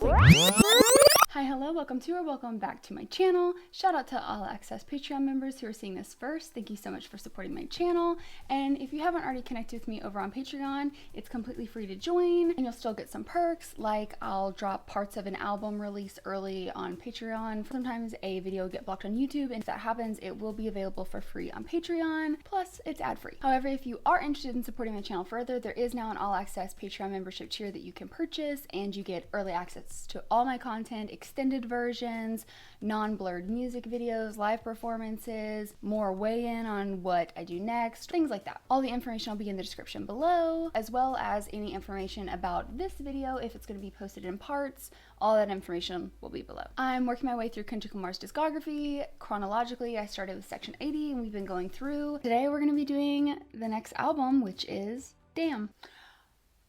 Hi, hello, welcome to or welcome back to my channel. Shout out to all access Patreon members who are seeing this first. Thank you so much for supporting my channel. And if you haven't already connected with me over on Patreon, it's completely free to join and you'll still get some perks, like I'll drop parts of an album release early on Patreon. Sometimes a video will get blocked on YouTube, and if that happens, it will be available for free on Patreon. Plus, it's ad-free. However, if you are interested in supporting my channel further, there is now an all access Patreon membership tier that you can purchase, and you get early access to all my content, extended versions, non-blurred music videos, live performances, more weigh-in on what I do next, things like that. All the information will be in the description below, as well as any information about this video if it's going to be posted in parts. All that information will be below. I'm working my way through Kendrick Lamar's discography. Chronologically, I started with section 80 and we've been going through. Today we're going to be doing the next album, which is Damn.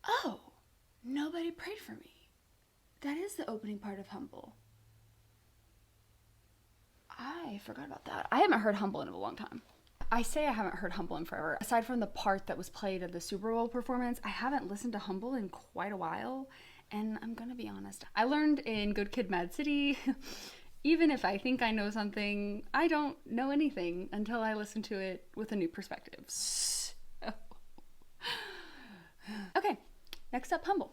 Oh, Nobody Prayed For Me. That is the opening part of Humble. I forgot about that. I haven't heard Humble in a long time. I say I haven't heard Humble in forever. Aside from the part that was played at the Super Bowl performance, I haven't listened to Humble in quite a while. And I'm gonna be honest, I learned in Good Kid, Mad City, even if I think I know something, I don't know anything until I listen to it with a new perspective. So. Okay, next up, Humble.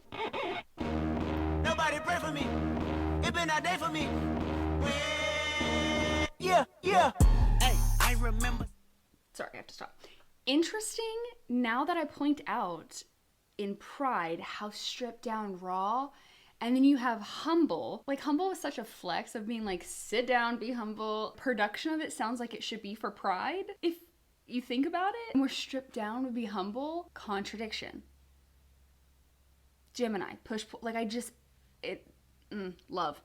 Nobody pray for me. It been a day for me. Yeah. Hey, I remember. Sorry, I have to stop. Interesting, now that I point out in Pride how stripped down raw, and then you have Humble. Like, Humble was such a flex of being like, sit down, be humble. Production of it sounds like it should be for Pride, if you think about it. More stripped down would be Humble. Contradiction. Gemini, push, pull. Like, I just, love.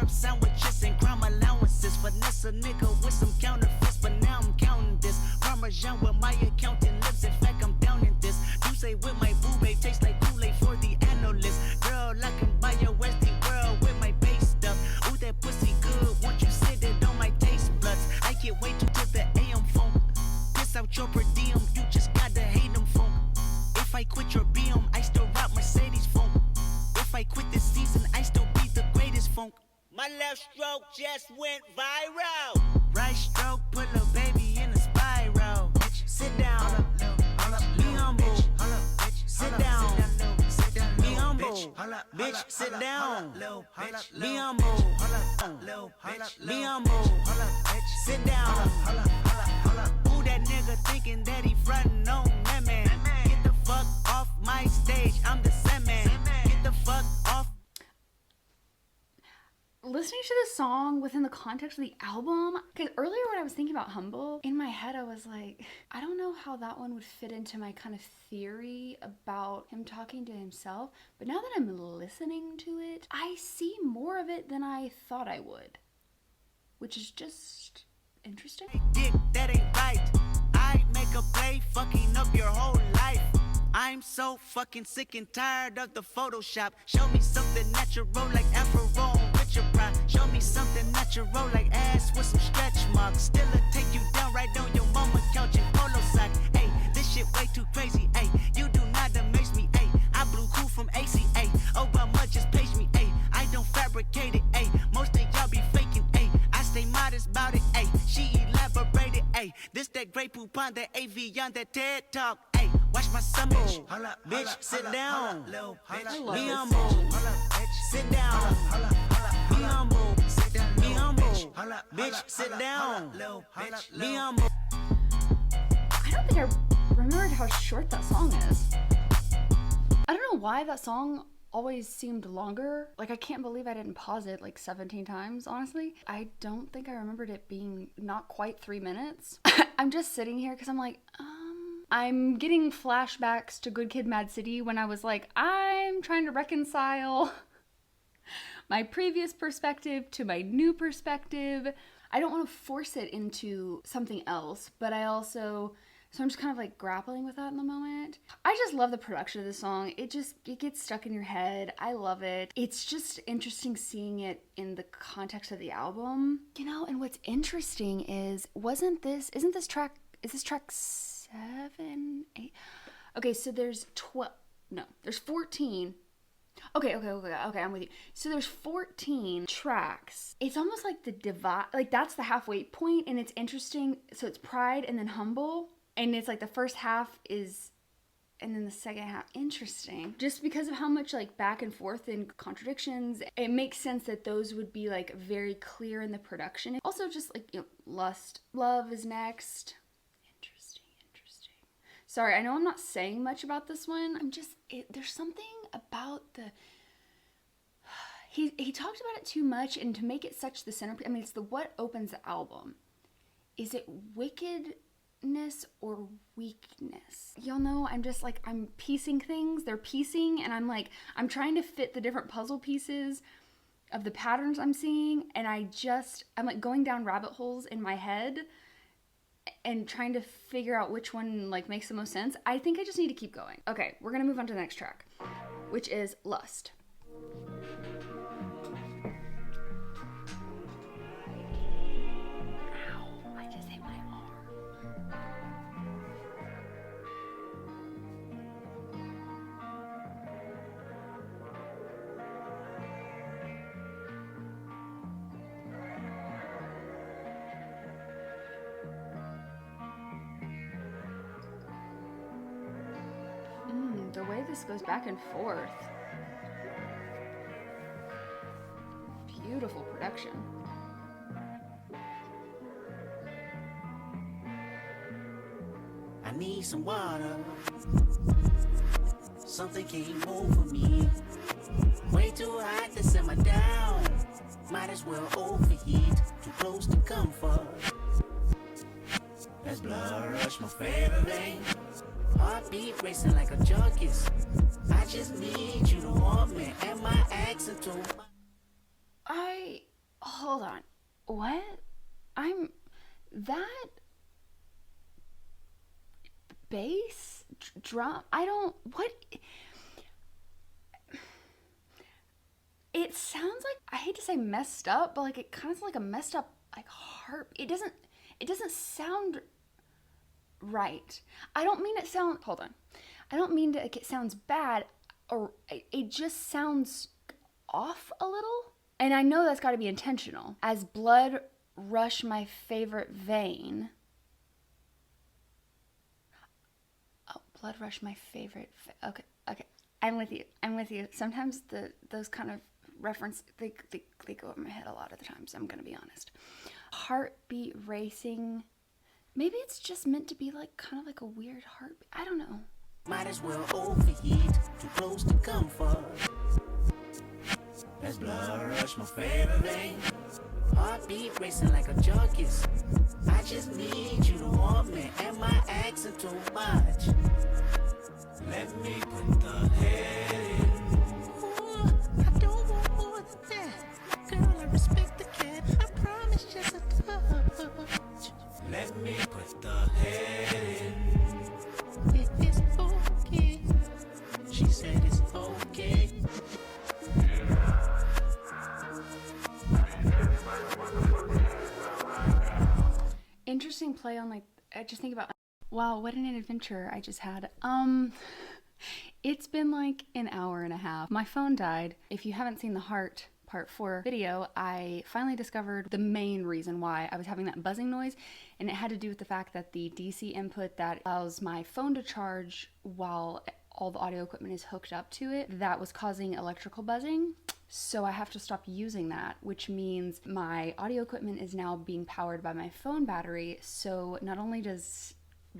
Sandwiches and crime allowances. Finesse a nigga with some counterfeits, but now I'm counting this. Parmesan with my accountant lips. In fact, I'm down in this. You say with my boo babe tastes like Kool-Aid for the analyst. Girl, I can buy your Westie world with my base stuff. Ooh, that pussy good. Once you sit it on my taste buds, I get way too to the AM funk. Piss out your per diem, you just gotta hate them funk. If I quit your BM, I still rock Mercedes funk. If I quit this season, I still be the greatest funk. My left stroke just went viral. Right stroke put a baby in a spiral. Sit down, be humble. Sit down, be humble. Bitch, sit down, be humble. Be humble. Sit down. Who that nigga thinking that he frontin' on that man? Get the fuck off my stage, I'm the Sandman. Get the fuck off. Listening to the song within the context of the album, because earlier when I was thinking about Humble, in my head I was like, I don't know how that one would fit into my kind of theory about him talking to himself, but now that I'm listening to it, I see more of it than I thought I would, which is just interesting. Dick, that ain't right. I make a play, fucking up your whole life. I'm so fucking sick and tired of the Photoshop. Show me something natural like Afro with your pride. Show me something natural like ass with some stretch marks. Still take you down right on your mama couch in polo sock. Hey, this shit way too crazy. Hey, you do not amaze me. Hey, I blew cool from ACA. Obama just page me. Hey, I don't fabricate it. Hey, most of y'all be faking. Hey, I stay modest about it. Hey, she elaborated. Hey, this that great poop on that AV on that TED Talk. Hey, watch my summer. Bitch, sit down. Be humble. Sit down. Be humble. Be humble. Bitch, sit down. Be humble. I don't think I remembered how short that song is. I don't know why that song always seemed longer. Like, I can't believe I didn't pause it like 17 times, honestly. I don't think I remembered it being not quite 3 minutes. I'm just sitting here because I'm like, I'm getting flashbacks to Good Kid, Mad City when I was like, I'm trying to reconcile my previous perspective to my new perspective. I don't want to force it into something else, but so I'm just kind of like grappling with that in the moment. I just love the production of the song. It gets stuck in your head. I love it. It's just interesting seeing it in the context of the album. You know, and what's interesting is, is this track 7, 8? Okay, so there's 14 Okay, I'm with you. So there's 14 tracks. It's almost like the divide, like that's the halfway point, and it's interesting. So it's Pride and then Humble, and it's like the first half is, and then the second half, interesting. Just because of how much like back and forth and contradictions, it makes sense that those would be like very clear in the production. Also just like, you know, Lust, Love is next. Interesting. Sorry, I know I'm not saying much about this one. There's something about the, he talked about it too much, and to make it such the centerpiece, I mean, it's the what opens the album. Is it wickedness or weakness? Y'all know I'm just like, I'm piecing things, they're piecing, and I'm like, I'm trying to fit the different puzzle pieces of the patterns I'm seeing, and I'm like going down rabbit holes in my head and trying to figure out which one like makes the most sense. I think I just need to keep going. Okay, we're gonna move on to the next track, which is Lust. Ow, I just hit my arm. The way this goes back and forth. Beautiful production. I need some water. Something came over me. Way too hot to simmer down. Might as well overheat. Too close to comfort. That's blood rush, my favorite vein. Heartbeat racing like a junkies. I just need you to want me. Am I asking too much? Hold on. What? That bass drum, it sounds like, I hate to say messed up, but like it kind of sounds like a messed up like harp. It doesn't sound right. I don't mean like it sounds bad, or it just sounds off a little. And I know that's got to be intentional. As blood rush my favorite vein. Oh, blood rush my favorite. Okay. I'm with you. Sometimes those kind of reference, they go over my head a lot of the times. I'm gonna be honest. Heartbeat racing. Maybe it's just meant to be like kind of like a weird heartbeat. I don't know. Might as well overheat. Too close to comfort. That's blood rush, my favorite vein. Heartbeat racing like a junkies. I just need you to want me. Am I asking too much? Let me put the head in. Ooh, I don't want more than that. Girl, I respect the cat. I promise just a touch. Let me put the head in. It is okay. She said it's okay. Interesting play on, like, I just think about, wow, what an adventure I just had. It's been like an hour and a half. My phone died. If you haven't seen the Heart Part 4 video, I finally discovered the main reason why I was having that buzzing noise, and it had to do with the fact that the DC input that allows my phone to charge while all the audio equipment is hooked up to it, that was causing electrical buzzing. So I have to stop using that, which means my audio equipment is now being powered by my phone battery. So not only does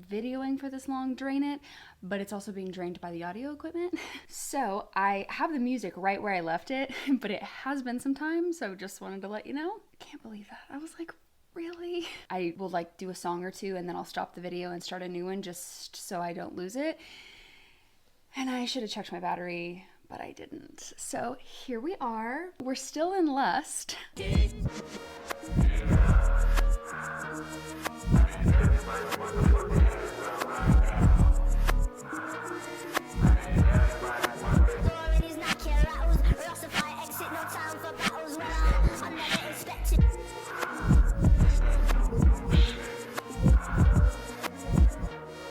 videoing for this long drain it, but it's also being drained by the audio equipment. So I have the music right where I left it, but it has been some time, so just wanted to let you know. I can't believe that. I was like, really? I will like do a song or two and then I'll stop the video and start a new one just so I don't lose it. And I should have checked my battery, but I didn't. So here we are. We're still in Lust.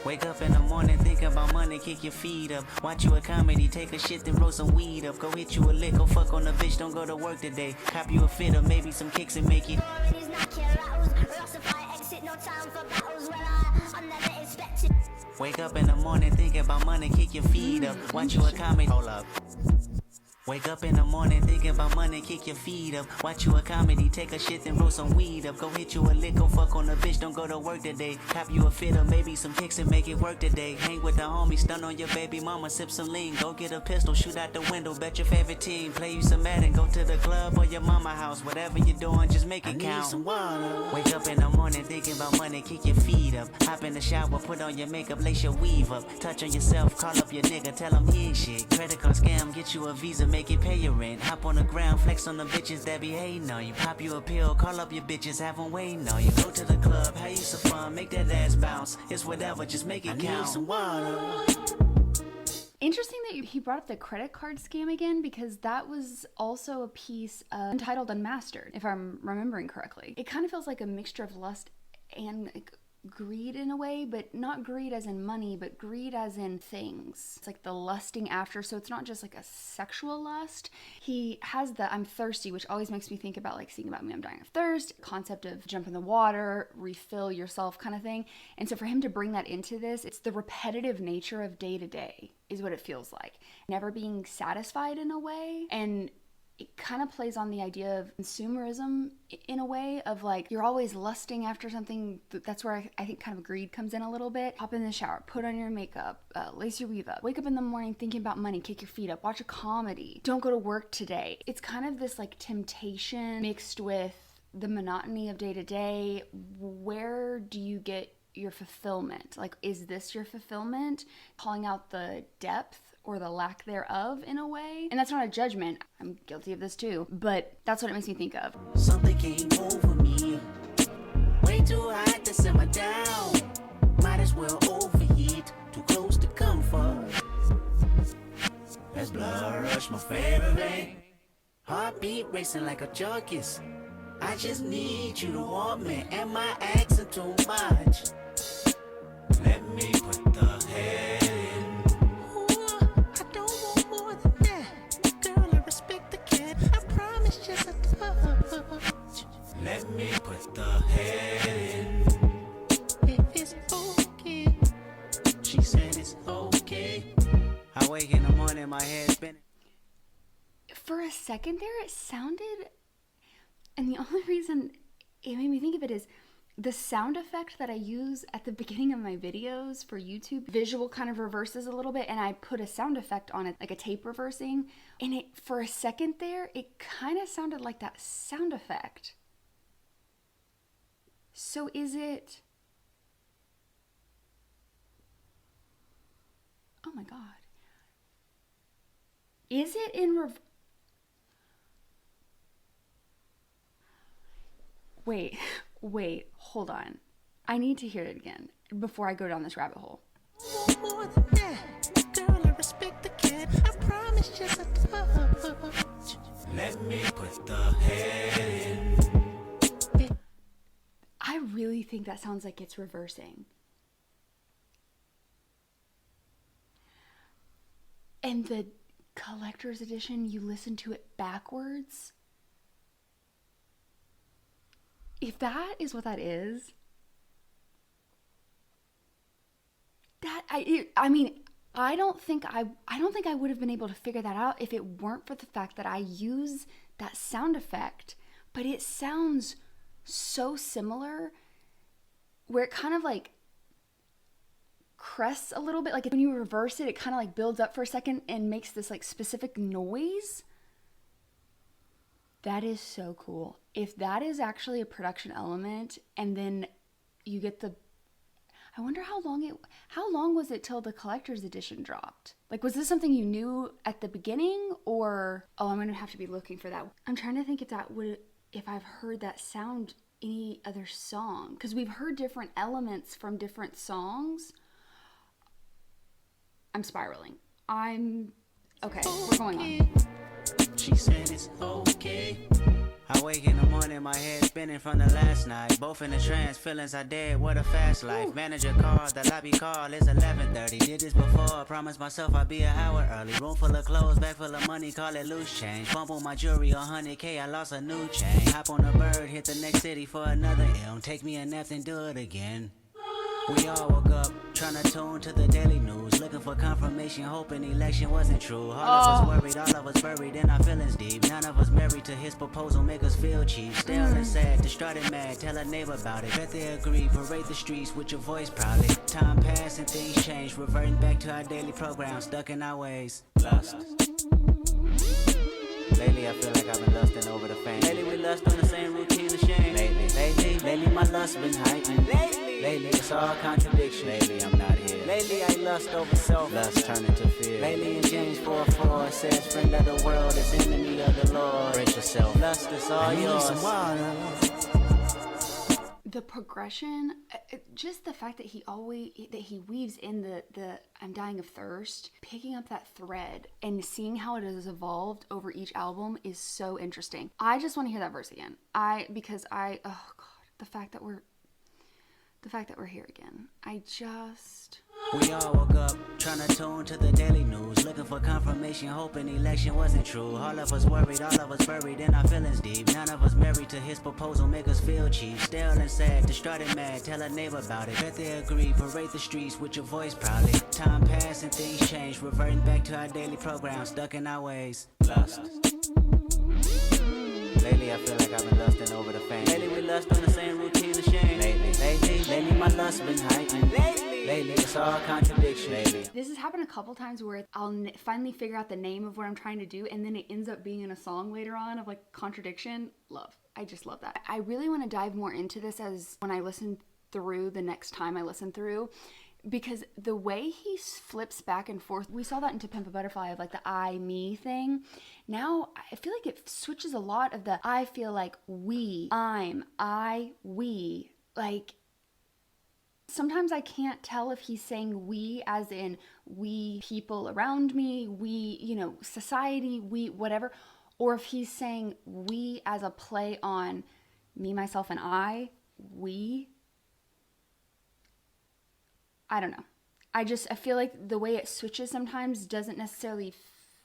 Wake up in the morning, think about money, keep kick your feet up. Watch you a comedy, take a shit, then roll some weed up. Go hit you a lick, go fuck on the bitch, don't go to work today. Cop you a fit or maybe some kicks and make it. Wake up in the morning, think about money, kick your feet up. Watch you a comedy. Hold up. Wake up in the morning, thinking about money, kick your feet up. Watch you a comedy, take a shit, then roll some weed up. Go hit you a lick, go fuck on the bitch, don't go to work today. Cop you a fit or maybe some kicks and make it work today. Hang with the homies, stun on your baby mama, sip some lean. Go get a pistol, shoot out the window, bet your favorite team. Play you some Madden, go to the club or your mama house. Whatever you're doing, just make it count. Some water. Wake up in the morning, thinking about money, kick your feet up. Hop in the shower, put on your makeup, lace your weave up. Touch on yourself, call up your nigga, tell him he ain't shit. Credit card scam, get you a visa, make it pay your rent. Hop on the ground, flex on the bitches that be hating on you. Pop you a pill, call up your bitches, have them waiting on you. Go to the club, have you some fun, make that ass bounce. It's whatever, just make it count. Some water. Interesting that he brought up the credit card scam again, because that was also a piece of Entitled Unmastered, if I'm remembering correctly. It kind of feels like a mixture of lust and like greed in a way, but not greed as in money, but greed as in things. It's like the lusting after, so it's not just like a sexual lust. He has the I'm thirsty, which always makes me think about like Sing About Me, I'm Dying of Thirst, concept of jump in the water, refill yourself kind of thing. And so for him to bring that into this, it's the repetitive nature of day to day is what it feels like. Never being satisfied in a way, and it kind of plays on the idea of consumerism in a way of like, you're always lusting after something. That's where I think kind of greed comes in a little bit. Hop in the shower, put on your makeup, lace your weave up, wake up in the morning thinking about money, kick your feet up, watch a comedy, don't go to work today. It's kind of this like temptation mixed with the monotony of day to day. Where do you get your fulfillment? Like, is this your fulfillment? Calling out the depth or the lack thereof in a way. And that's not a judgment. I'm guilty of this too, but that's what it makes me think of. Something came over me. Way too hot to simmer down. Might as well overheat. Too close to comfort. As blood rush my favorite vein. Heartbeat racing like a junkies. I just need you to want me. Am I asking too much? Let me put the head in. Let me put the head in. If it's okay. She said it's okay. I wake in the morning, my head spinning. For a second there, it sounded, and the only reason it made me think of it is the sound effect that I use at the beginning of my videos for YouTube. Visual kind of reverses a little bit, and I put a sound effect on it, like a tape reversing. And it, for a second there, it kind of sounded like that sound effect. So is it... Oh my God. Is it in Wait, hold on. I need to hear it again before I go down this rabbit hole. More than that, girl, I respect the cat. I promise just a touch. Let me put the head in. I really think that sounds like it's reversing. And the collector's edition, you listen to it backwards. If that is what that is, I don't think I would have been able to figure that out if it weren't for the fact that I use that sound effect. But it sounds so similar, where it kind of like crests a little bit. Like when you reverse it, it kind of like builds up for a second and makes this like specific noise. That is so cool. If that is actually a production element, and then you get the, I wonder how long was it till the collector's edition dropped? Like, was this something you knew at the beginning, or, oh, I'm gonna have to be looking for that. I'm trying to think if I've heard that sound any other song, because we've heard different elements from different songs. I'm spiraling. Okay, we're going on. She said it's okay. I wake in the morning, my head spinning from the last night. Both in a trance, feelings are dead, what a fast life. Manager called, the lobby call, it's 11:30. Did this before, promised myself I'd be an hour early. Room full of clothes, bag full of money, call it loose change. Bump on my jewelry, 100K, I lost a new chain. Hop on a bird, hit the next city for another M. Take me a nap, then do it again. We all woke up, trying to tune to the daily news. Looking for confirmation, hoping the election wasn't true. All of us worried, all of us buried in our feelings deep. None of us married to his proposal, make us feel cheap. Stale and sad, distraught and mad, tell a neighbor about it. Bet they agree, parade the streets with your voice proudly. Time passed and things changed, reverting back to our daily program, stuck in our ways. Lust. Lately I feel like I've been lusting over the fame. Lately we lust on the same routine of shame. Lately my lust been heightened. Lately it's all contradiction. Lately I'm not here. Lately I lust over self. Lust turn into fear. Lately in James 4:4 it says, friend of the world is enemy of the Lord. Brace yourself. Lust is all yours. The progression, just the fact that he weaves in the I'm dying of thirst, picking up that thread and seeing how it has evolved over each album is so interesting. I just want to hear that verse again. Oh God, the fact that we're here again. We all woke up, trying to tune to the daily news. Looking for confirmation, hoping the election wasn't true. All of us worried, all of us buried in our feelings deep. None of us married to his proposal, make us feel cheap. Stale and sad, distraught and mad, tell a neighbor about it. Bet they agree, parade the streets with your voice proudly. Time passed and things changed, reverting back to our daily program, stuck in our ways. Lust. Lately I feel like I've been lusting over the fame. Lately we lust on the same routine of shame. Lately my lust been heightened. Lately it's all contradiction. This has happened a couple times where I'll finally figure out the name of what I'm trying to do, and then it ends up being in a song later on of like contradiction. Love. I just love that. I really want to dive more into this as when I listen through the next time I listen through, because the way he flips back and forth, we saw that in To Pimp a Butterfly of like the I, me thing. Now I feel like it switches a lot of the I feel like we, I'm, I, we. Like sometimes I can't tell if he's saying we as in we people around me, we, society, we, whatever, or if he's saying we as a play on me, myself, and I, we. I don't know. I feel like the way it switches sometimes doesn't necessarily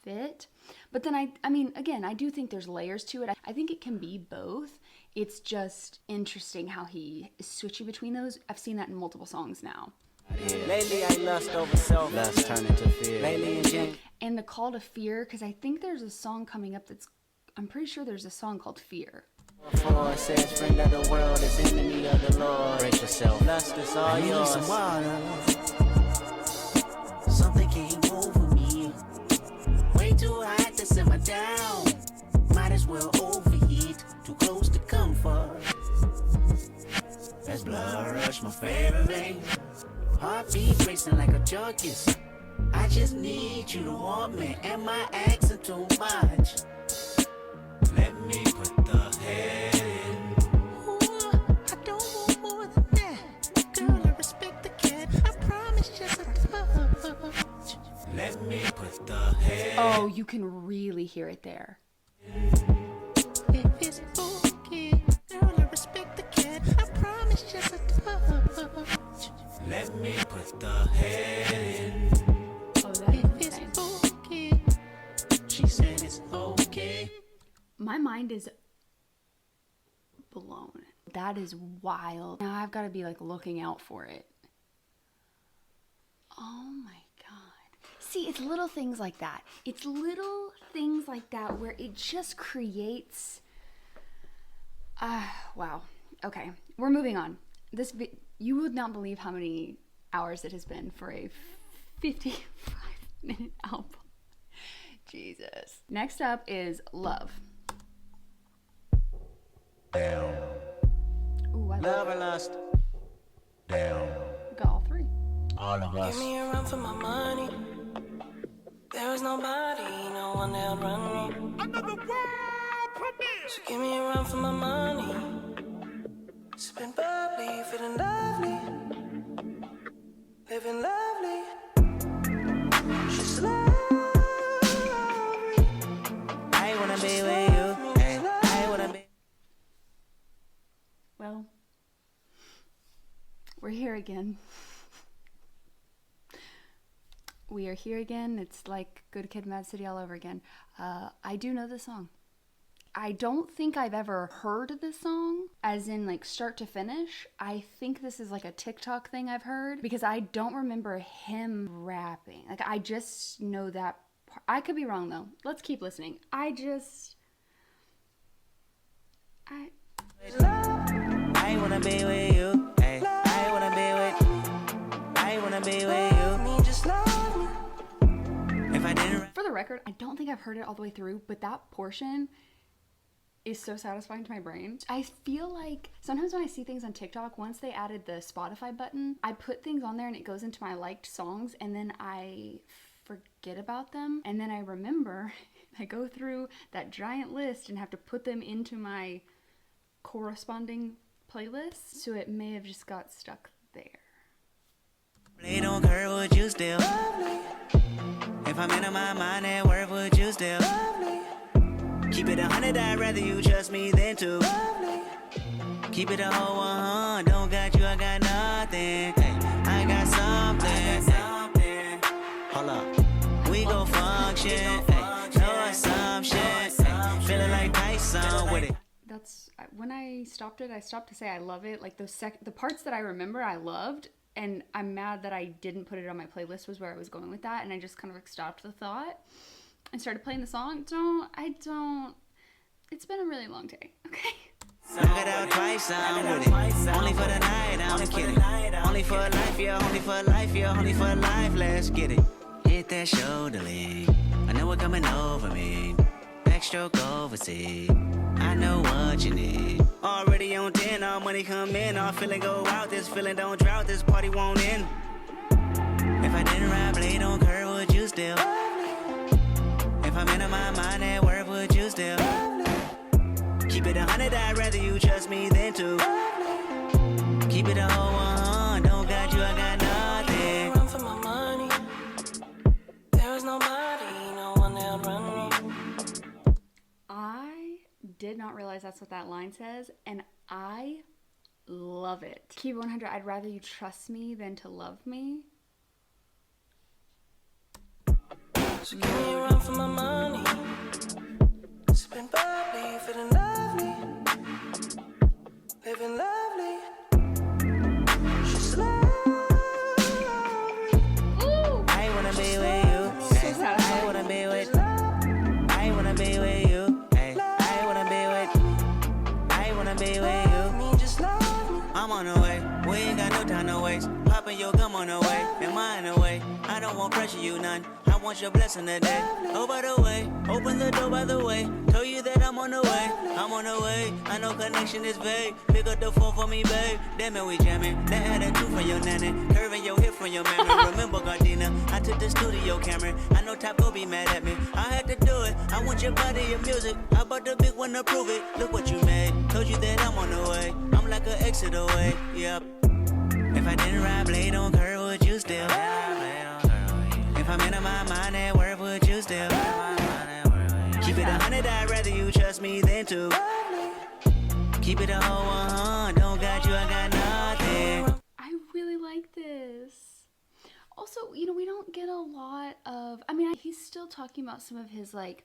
fit. But then I do think there's layers to it. I think it can be both. It's just interesting how he is switching between those. I've seen that in multiple songs now. Lately I lust over self. Lust turn into fear. Lately in James. And the call to fear, because I think there's a song coming up I'm pretty sure there's a song called Fear. For it says, friend of the world is enemy of the Lord. Brace yourself. Lust is all yours. Some water. Something came over me. Way too hot to simmer down. Might as well overheat. Too close to comfort. That's blood rush, my favorite thing. Heartbeat racing like a junkies. I just need you to want me. Am I asking too much? Let me put the head in. Ooh, I don't want more than that. Girl, I respect the cat. I promise just a touch. Let me put the head. Oh, you can really hear it there. If it's okay, girl, I respect the cat. I promise just a touch. Let me put the head in. Oh, that if it's okay, she said it's okay. My mind is blown. That is wild. Now I've got to be like looking out for it. Oh my God. See, it's little things like that. It's little things like that where it just creates. Wow. Okay, we're moving on. You would not believe how many hours it has been for a 55-minute album. Jesus. Next up is Love. Down. Ooh, I love or lust. Down. Got all three. All of us. Give me a run for my money. There is nobody, no one that'll run me. Another world premiere. So give me a run for my money. Sipping bubbly, feeling lovely, living lovely. She's lovely. I wanna be with you. I wanna be. again. We are here again. It's like Good Kid, Mad City all over again. I do know this song. I don't think I've ever heard this song, as in like start to finish. I think this is like a TikTok thing I've heard, because I don't remember him rapping. Like, I just know that part. I could be wrong though. Let's keep listening. I wanna be with you. Ay, I wanna be with you. Just love me. If I didn't. For the record, I don't think I've heard it all the way through, but that portion is so satisfying to my brain. I feel like sometimes when I see things on TikTok, once they added the Spotify button, I put things on there and it goes into my liked songs, and then I forget about them, and then I remember. I go through that giant list and have to put them into my corresponding playlist, so it may have just got stuck there. Play don't care, would you still? If I'm in my mind at work, would you still? Keep it 100, I'd rather you trust me than to. Keep it a whole 100, don't got you, I got nothing. Hey, I got something. Hold up, we gon' function. Hey, no assumption. Hey, feeling like Tyson with it. That's when I stopped it. I stopped to say I love it. Like the parts that I remember I loved, and I'm mad that I didn't put it on my playlist, was where I was going with that, and I just kind of like stopped the thought and started playing the song. It's been a really long day, okay? Knock it out twice, I'm with it. Only for the night, I'm kidding. Only for life, yeah, only for life, yeah, only for life, let's get it. Hit that shoulder lean, I know it coming over me. Backstroke overseas, I know what you need. Already on 10, all money come in, all feeling go out. This feeling don't drought, this party won't end. If I didn't ride blade on curve, would you still? If I'm in my mind at work, would you still? Keep it 100, I'd rather you trust me than to. Keep it a whole 100, don't got you, I got nothing. Run for my money. There is nobody, no one that'll run me. I did not realize that's what that line says, and I love it. Keep it 100, I'd rather you trust me than to love me. So give me a run for my money. Sipping bubbly, feeling lovely. Living lovely. She's lovely. Ooh! I wanna be with you. Hey, I wanna be with. I wanna be with you. Hey, I wanna be with. I wanna be with you. Me, just love me. I'm on the way. We ain't got no time to waste. Popping your gum on the way. Am I in the way? I don't want pressure, you none. I want your blessing today. Oh, by the way, open the door by the way. Told you that I'm on the way. I'm on the way. I know connection is vague. Pick up the phone for me, babe. Damn it, we jamming. That attitude from your nanny. Curving your hip from your mammy. Remember, Gardena, I took the studio camera. I know Top go be mad at me. I had to do it. I want your body, your music. I bought the big one to prove it. Look what you made. Told you that I'm on the way. I'm like an exit away. Yep. If I didn't ride blade on curve, would you still? If I'm in my mind at work, would you still? Keep it 100, I'd rather you trust me than to. Keep it a whole 100, don't got you, I got nothing. I really like this. Also, you know, we don't get a lot of, I mean, he's still talking about some of his like,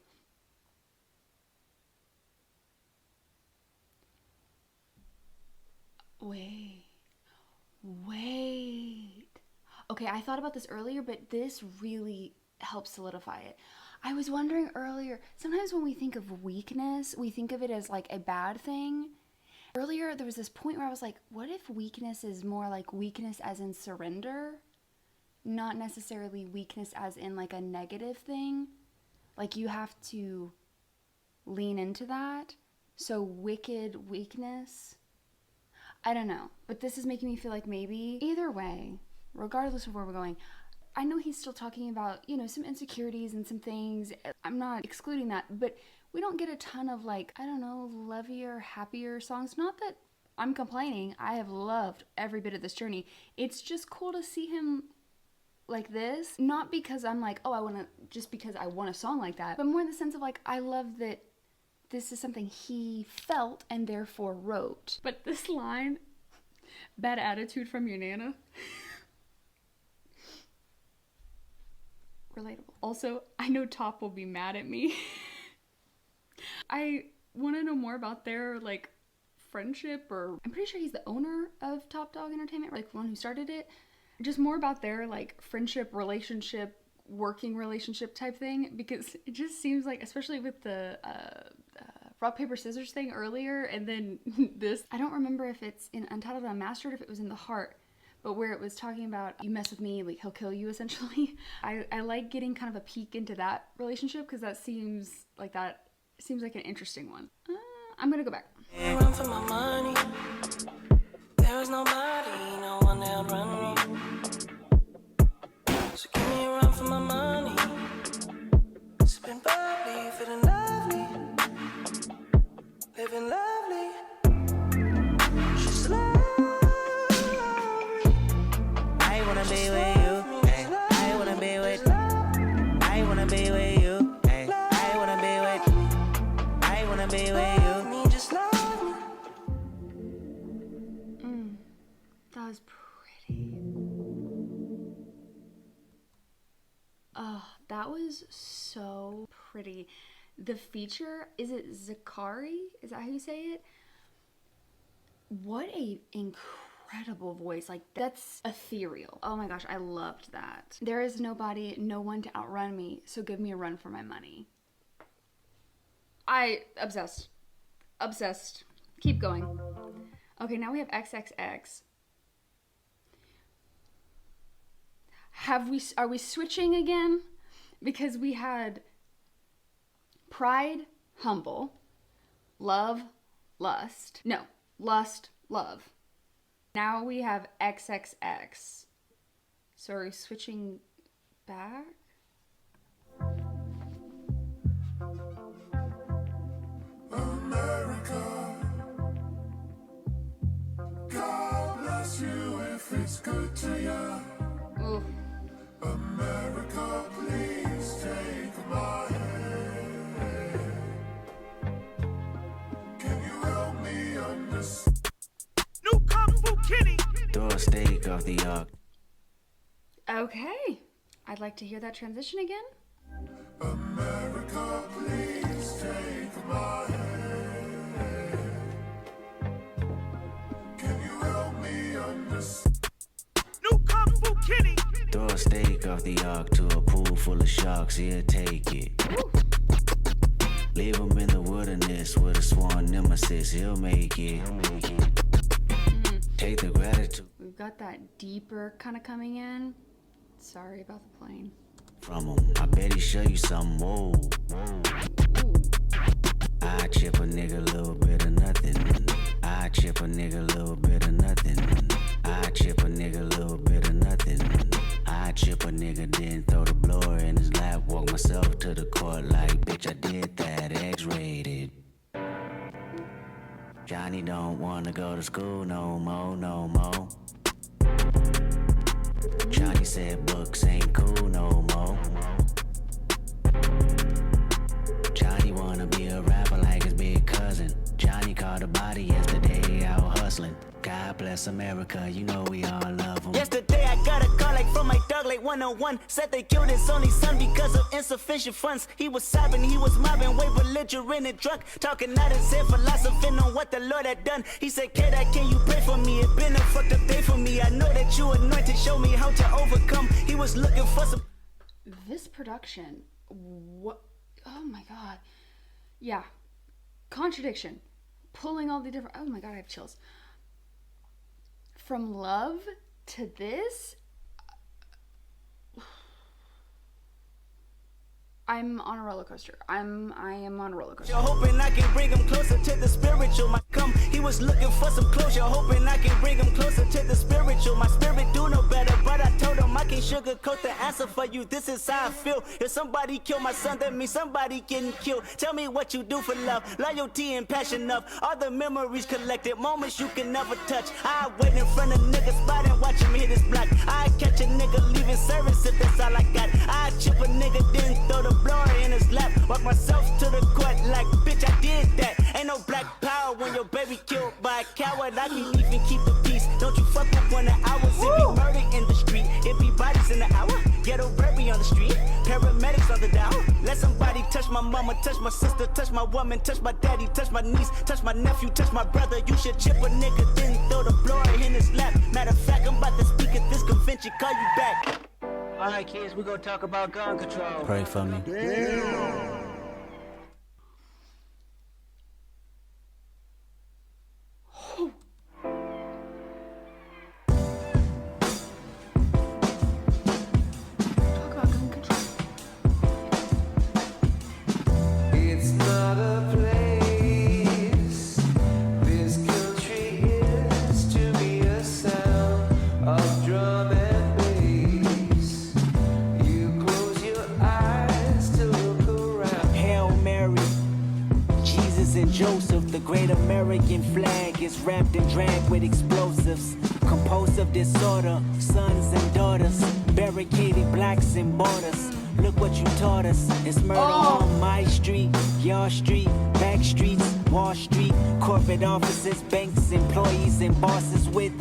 wait. Okay, I thought about this earlier, but this really helps solidify it. I was wondering earlier, sometimes when we think of weakness, we think of it as like a bad thing. Earlier, there was this point where I was like, what if weakness is more like weakness as in surrender? Not necessarily weakness as in like a negative thing. Like you have to lean into that. So wicked weakness. I don't know, but this is making me feel like maybe either way, regardless of where we're going, I know he's still talking about, you know, some insecurities and some things. I'm not excluding that, but we don't get a ton of like, I don't know, lovier, happier songs. Not that I'm complaining. I have loved every bit of this journey. It's just cool to see him like this. Not because I'm like, oh, just because I want a song like that, but more in the sense of like, I love that this is something he felt and therefore wrote. But this line, Bad attitude from your nana. Relatable. Also, I know Top will be mad at me. I want to know more about their, like, friendship, or I'm pretty sure he's the owner of Top Dog Entertainment, like the one who started it. Just more about their, like, friendship, relationship, working relationship type thing, because it just seems like, especially with the rock, paper, scissors thing earlier, and then this, I don't remember if it's in Untitled Unmastered, if it was in The Heart, but where it was talking about, you mess with me, like, he'll kill you, essentially. I like getting kind of a peek into that relationship, because that seems like an interesting one. I'm gonna go back. Run for my money. There is nobody, no one to outrun me. So give me a run for my money. Sipping bubbly, feeling lovely, living lovely. She's lovely. I wanna be with you. Hey, I wanna be with. I wanna be with you. Hey, I wanna be with. I wanna be with you. Me, just love me. That was pretty. Oh, that was so pretty. The feature, is it Zakari? Is that how you say it? What a incredible voice. Like, that's ethereal. Oh my gosh, I loved that. There is nobody, no one to outrun me, so give me a run for my money. Obsessed. Obsessed. Keep going. Okay, now we have XXX. Are we switching again? Because we had pride, humble, love, lust. No, lust, love. Now we have XXX. So are we switching back? America, God bless you if it's good to you. Ooh. America, please take my hand. Can you help me understand? New Kung Fu Kitty. Throw a steak off the ark. Okay. I'd like to hear that transition again. America, please take my hand. Can you help me understand? New Kung Fu Kitty. Throw a steak off the ark to a pool full of sharks, he'll take it. Leave him in the wilderness with a sworn nemesis, he'll make it. Take the gratitude We've got that deeper kind of coming in. Sorry about the plane. from him. I bet he show you something, whoa. I chip a nigga a little bit of nothing. I chip a nigga a little bit of nothing. I chip a nigga a little bit of nothing. I chip a nigga, then throw the blower in his lap. Walk myself to the court like, bitch, I did that, X-rated. Johnny don't wanna go to school no more, no more. Johnny said books ain't cool no more. Johnny wanna be a rapper like his big cousin. Johnny caught a body yesterday out hustling. God bless America, you know we all love him. Yesterday I got a call like from my dog like 101. Said they killed his only son because of insufficient funds. He was sobbing, he was mobbing, way belligerent and drunk. Talking out his head, philosophing on what the Lord had done. He said, Kid, can you pray for me? It been a fucked up day for me. I know that you anointed, show me how to overcome. He was looking for some... This production, what? Oh my god. Yeah. Contradiction. Pulling all the different... Oh my god, I have chills. From love to this, I'm on a roller coaster. I am on a roller coaster. You're hoping I can bring him closer to the spiritual. My come, he was looking for some closure, hoping I can bring him closer to the spiritual. My spirit do no better, but I told him I can't sugarcoat the answer for you. This is how I feel. If somebody kill my son, that means somebody getting killed. Tell me what you do for love, loyalty and passion of all the memories collected, moments you can never touch. I wait in front of niggas spot and watch him hit his block. I catch a nigga leaving service if that's all I got. I chip a nigga, then throw the blower in his lap. Walk myself to the court like, bitch, I did that. Ain't no black power when your baby killed by a coward. I can even keep the peace. Don't fuck up on the hours. It be murder in the street. It be bodies in the hour. Ghetto Burberry on the street. Paramedics on the down. Let somebody touch my mama, touch my sister, touch my woman, touch my daddy, touch my niece, touch my nephew, touch my brother. You should chip a nigga, then throw the blower in his lap. Matter of fact, I'm about to speak at this convention. Call you back. Alright, kids, we gonna talk about gun control. Pray for me. Talk about gun control. It's not a place. This country is to me a sound of drum and bass. You close your eyes to look around. Hail Mary, Jesus and Joseph, the great American flag is wrapped and dragged with explosives. Composed of disorder, sons and daughters, barricaded blacks and borders. Look what you taught us. It's murder on my street, your street, back streets, Wall Street, corporate offices, banks, employees, and bosses with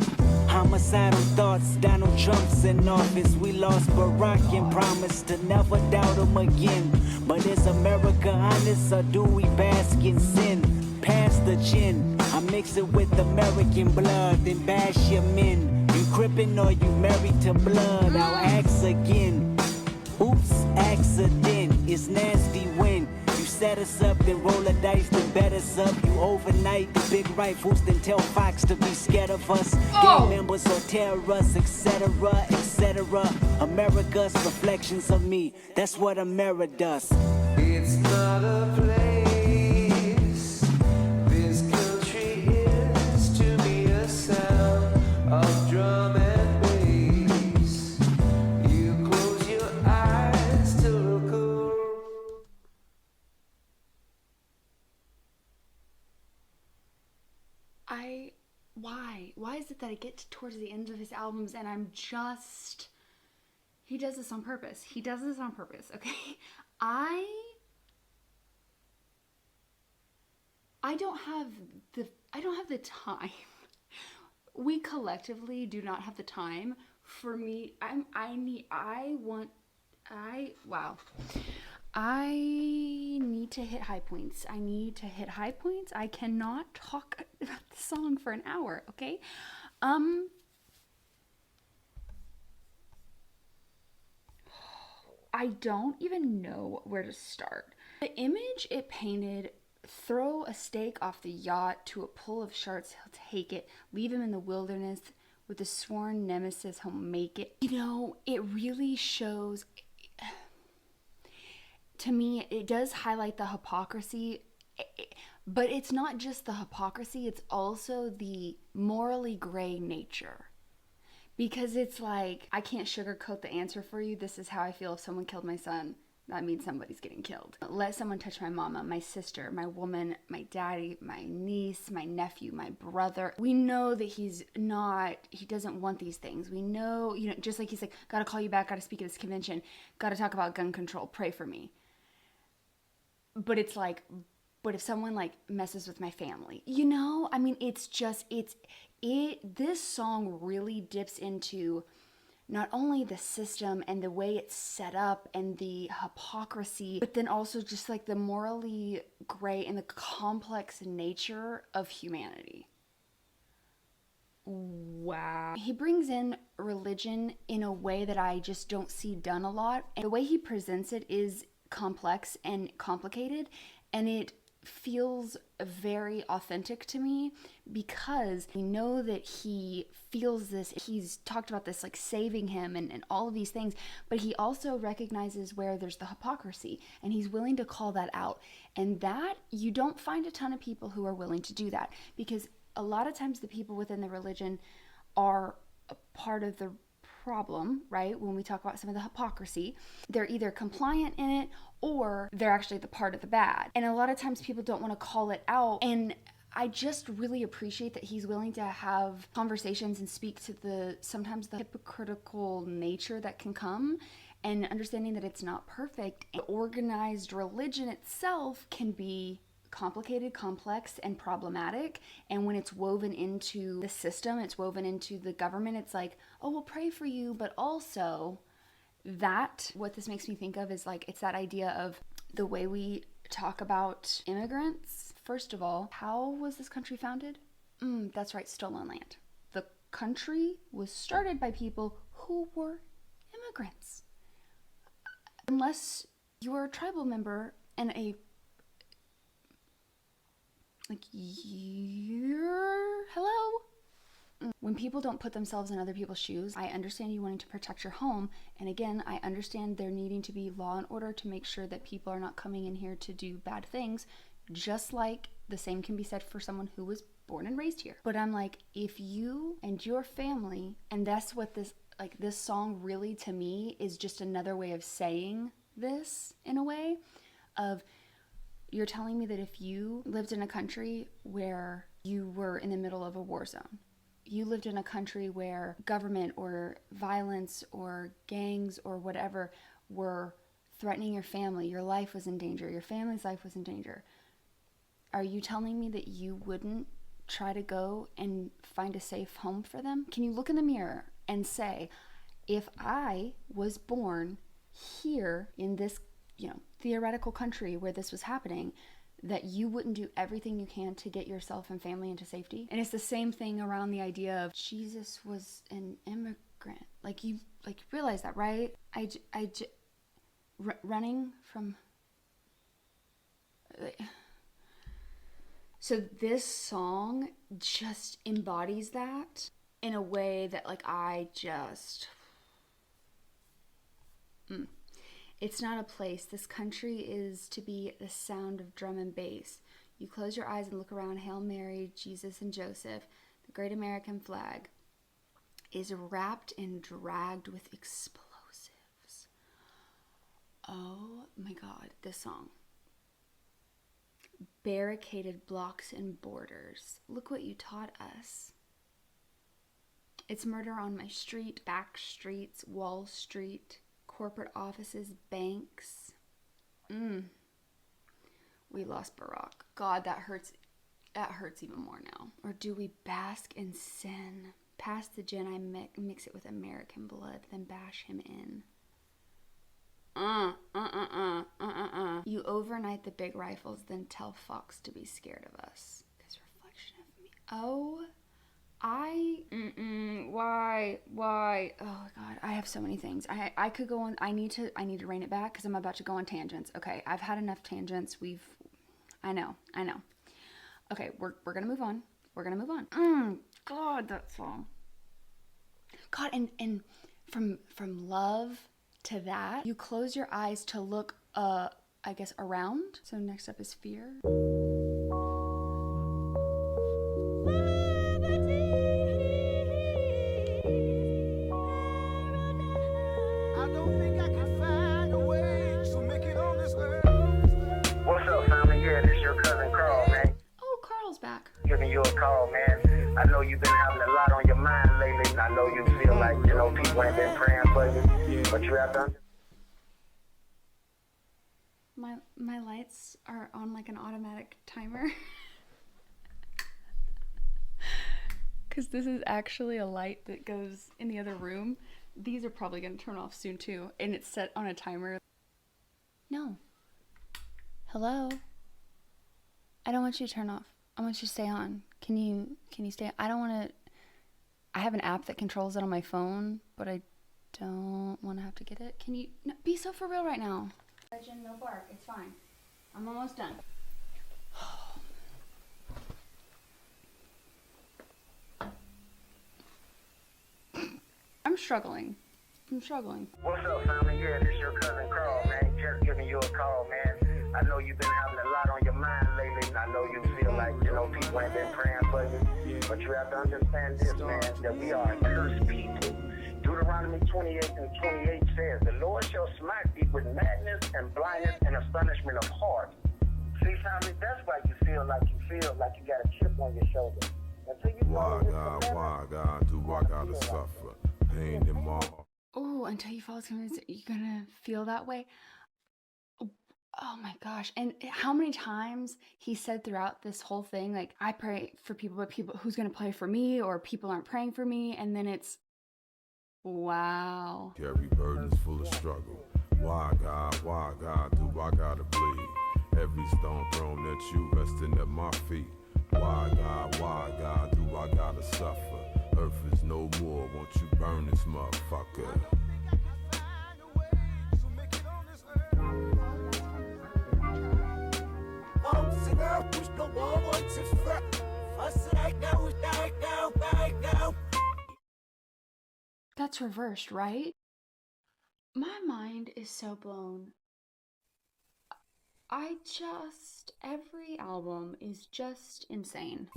homicidal thoughts. Donald Trump's in office. We lost Barack and promised to never doubt him again. But is America honest or do we bask in sin? Pass the gin. I mix it with American blood, then bash your men. You crippin' or you married to blood? I'll ask again. Oops, accident. It's nasty when you set us up, then roll the dice, then bet us up. You overnight the big rifles, then tell Fox to be scared of us. Gang members or terrorists, etc., etc. America's reflections of me. That's what America does. It's not a place. This country is to me a sound of drum and bass. You close your eyes to look around. Why is it that I get towards the end of his albums and I'm just, he does this on purpose. He does this on purpose, okay? I don't have the time. We collectively do not have the time for me. I need to hit high points. I cannot talk about the song for an hour, okay? I don't even know where to start. The image it painted: throw a stake off the yacht to a pool of sharks, he'll take it. Leave him in the wilderness with a sworn nemesis, he'll make it. You know, it really shows, to me, it does highlight the hypocrisy, but it's not just the hypocrisy, it's also the morally gray nature. Because it's like, I can't sugarcoat the answer for you. This is how I feel if someone killed my son. That means somebody's getting killed. Let someone touch my mama, my sister, my woman, my daddy, my niece, my nephew, my brother. We know that he doesn't want these things. We know, just like he's like, gotta call you back, gotta speak at this convention, gotta talk about gun control, pray for me. But it's like, but if someone like messes with my family, I mean, this song really dips into not only the system and the way it's set up and the hypocrisy, but then also just like the morally gray and the complex nature of humanity. Wow. He brings in religion in a way that I just don't see done a lot. And the way he presents it is complex and complicated, and it feels very authentic to me because we know that he feels this. He's talked about this, like saving him and all of these things, but he also recognizes where there's the hypocrisy and he's willing to call that out. And that, you don't find a ton of people who are willing to do that, because a lot of times the people within the religion are a part of the problem, right? When we talk about some of the hypocrisy, they're either compliant in it or they're actually the part of the bad. And a lot of times people don't want to call it out. And I just really appreciate that he's willing to have conversations and speak to sometimes the hypocritical nature that can come, and understanding that it's not perfect. Organized religion itself can be complicated, complex, and problematic. And when it's woven into the system, it's woven into the government, it's like, oh, we'll pray for you, but also that, what this makes me think of is like, it's that idea of the way we talk about immigrants. First of all, how was this country founded? That's right, stolen land. The country was started by people who were immigrants. Unless you were a tribal member and hello? When people don't put themselves in other people's shoes, I understand you wanting to protect your home. And again, I understand there needing to be law and order to make sure that people are not coming in here to do bad things, just like the same can be said for someone who was born and raised here. But I'm like, if you and your family, and that's what this song really to me is just another way of saying this, in a way of, you're telling me that if you lived in a country where you were in the middle of a war zone, you lived in a country where government or violence or gangs or whatever were threatening your family, your life was in danger, your family's life was in danger, are you telling me that you wouldn't try to go and find a safe home for them? Can you look in the mirror and say, if I was born here in this, theoretical country where this was happening, that you wouldn't do everything you can to get yourself and family into safety? And it's the same thing around the idea of Jesus was an immigrant. You realize that, right? Running from... So this song just embodies that in a way that It's not a place. This country is to be the sound of drum and bass. You close your eyes and look around. Hail Mary, Jesus and Joseph. The great American flag is wrapped and dragged with explosives. Oh my God, this song. Barricaded blocks and borders. Look what you taught us. It's murder on my street, back streets, Wall Street, corporate offices, banks. We lost Barack. God, that hurts. That hurts even more now. Or do we bask in sin? Pass the gin, I mix it with American blood, then bash him in. You overnight the big rifles, then tell Fox to be scared of us. This reflection of me. Why? Oh God, I have so many things. I could go on. I need to rein it back because I'm about to go on tangents. Okay, I've had enough tangents. I know. Okay, we're gonna move on. God, that song. God, and from love to that, you close your eyes to look, I guess, around. So next up is fear. Back. Giving you a call, man. I know you've been having a lot on your mind lately, and I know you feel like, people ain't been praying for you, but you have done. My lights are on like an automatic timer. Because this is actually a light that goes in the other room. These are probably going to turn off soon too, and it's set on a timer. No. Hello? I don't want you to turn off. I want you to stay on. Can you stay on? I don't want to... I have an app that controls it on my phone, but I don't want to have to get it. Can you... No, be so for real right now. No bark. It's fine. I'm almost done. I'm struggling. What's up, family? Yeah, this your cousin Carl, man. Just giving you a call, man. I know you've been having a lot on your mind lately, and I know you feel like, people ain't been praying for you. But you have to understand this, man, that we are a cursed people. Deuteronomy 28 and 28 says, the Lord shall smite thee with madness and blindness and astonishment of heart. See, family, that's why you feel like you got a chip on your shoulder. Why God, do I gotta suffer pain in my heart? Oh, until you fall asleep, you're gonna feel that way. Oh Oh my gosh. And how many times he said throughout this whole thing, like, I pray for people, but people, who's going to pray for me? Or people aren't praying for me. And then it's, wow. Carry burdens full of struggle. Why God, do I gotta bleed? Every stone thrown at you, resting at my feet. Why God, do I gotta suffer? Earth is no more, won't you burn this motherfucker? That's reversed, right? My mind is so blown. Every album is just insane.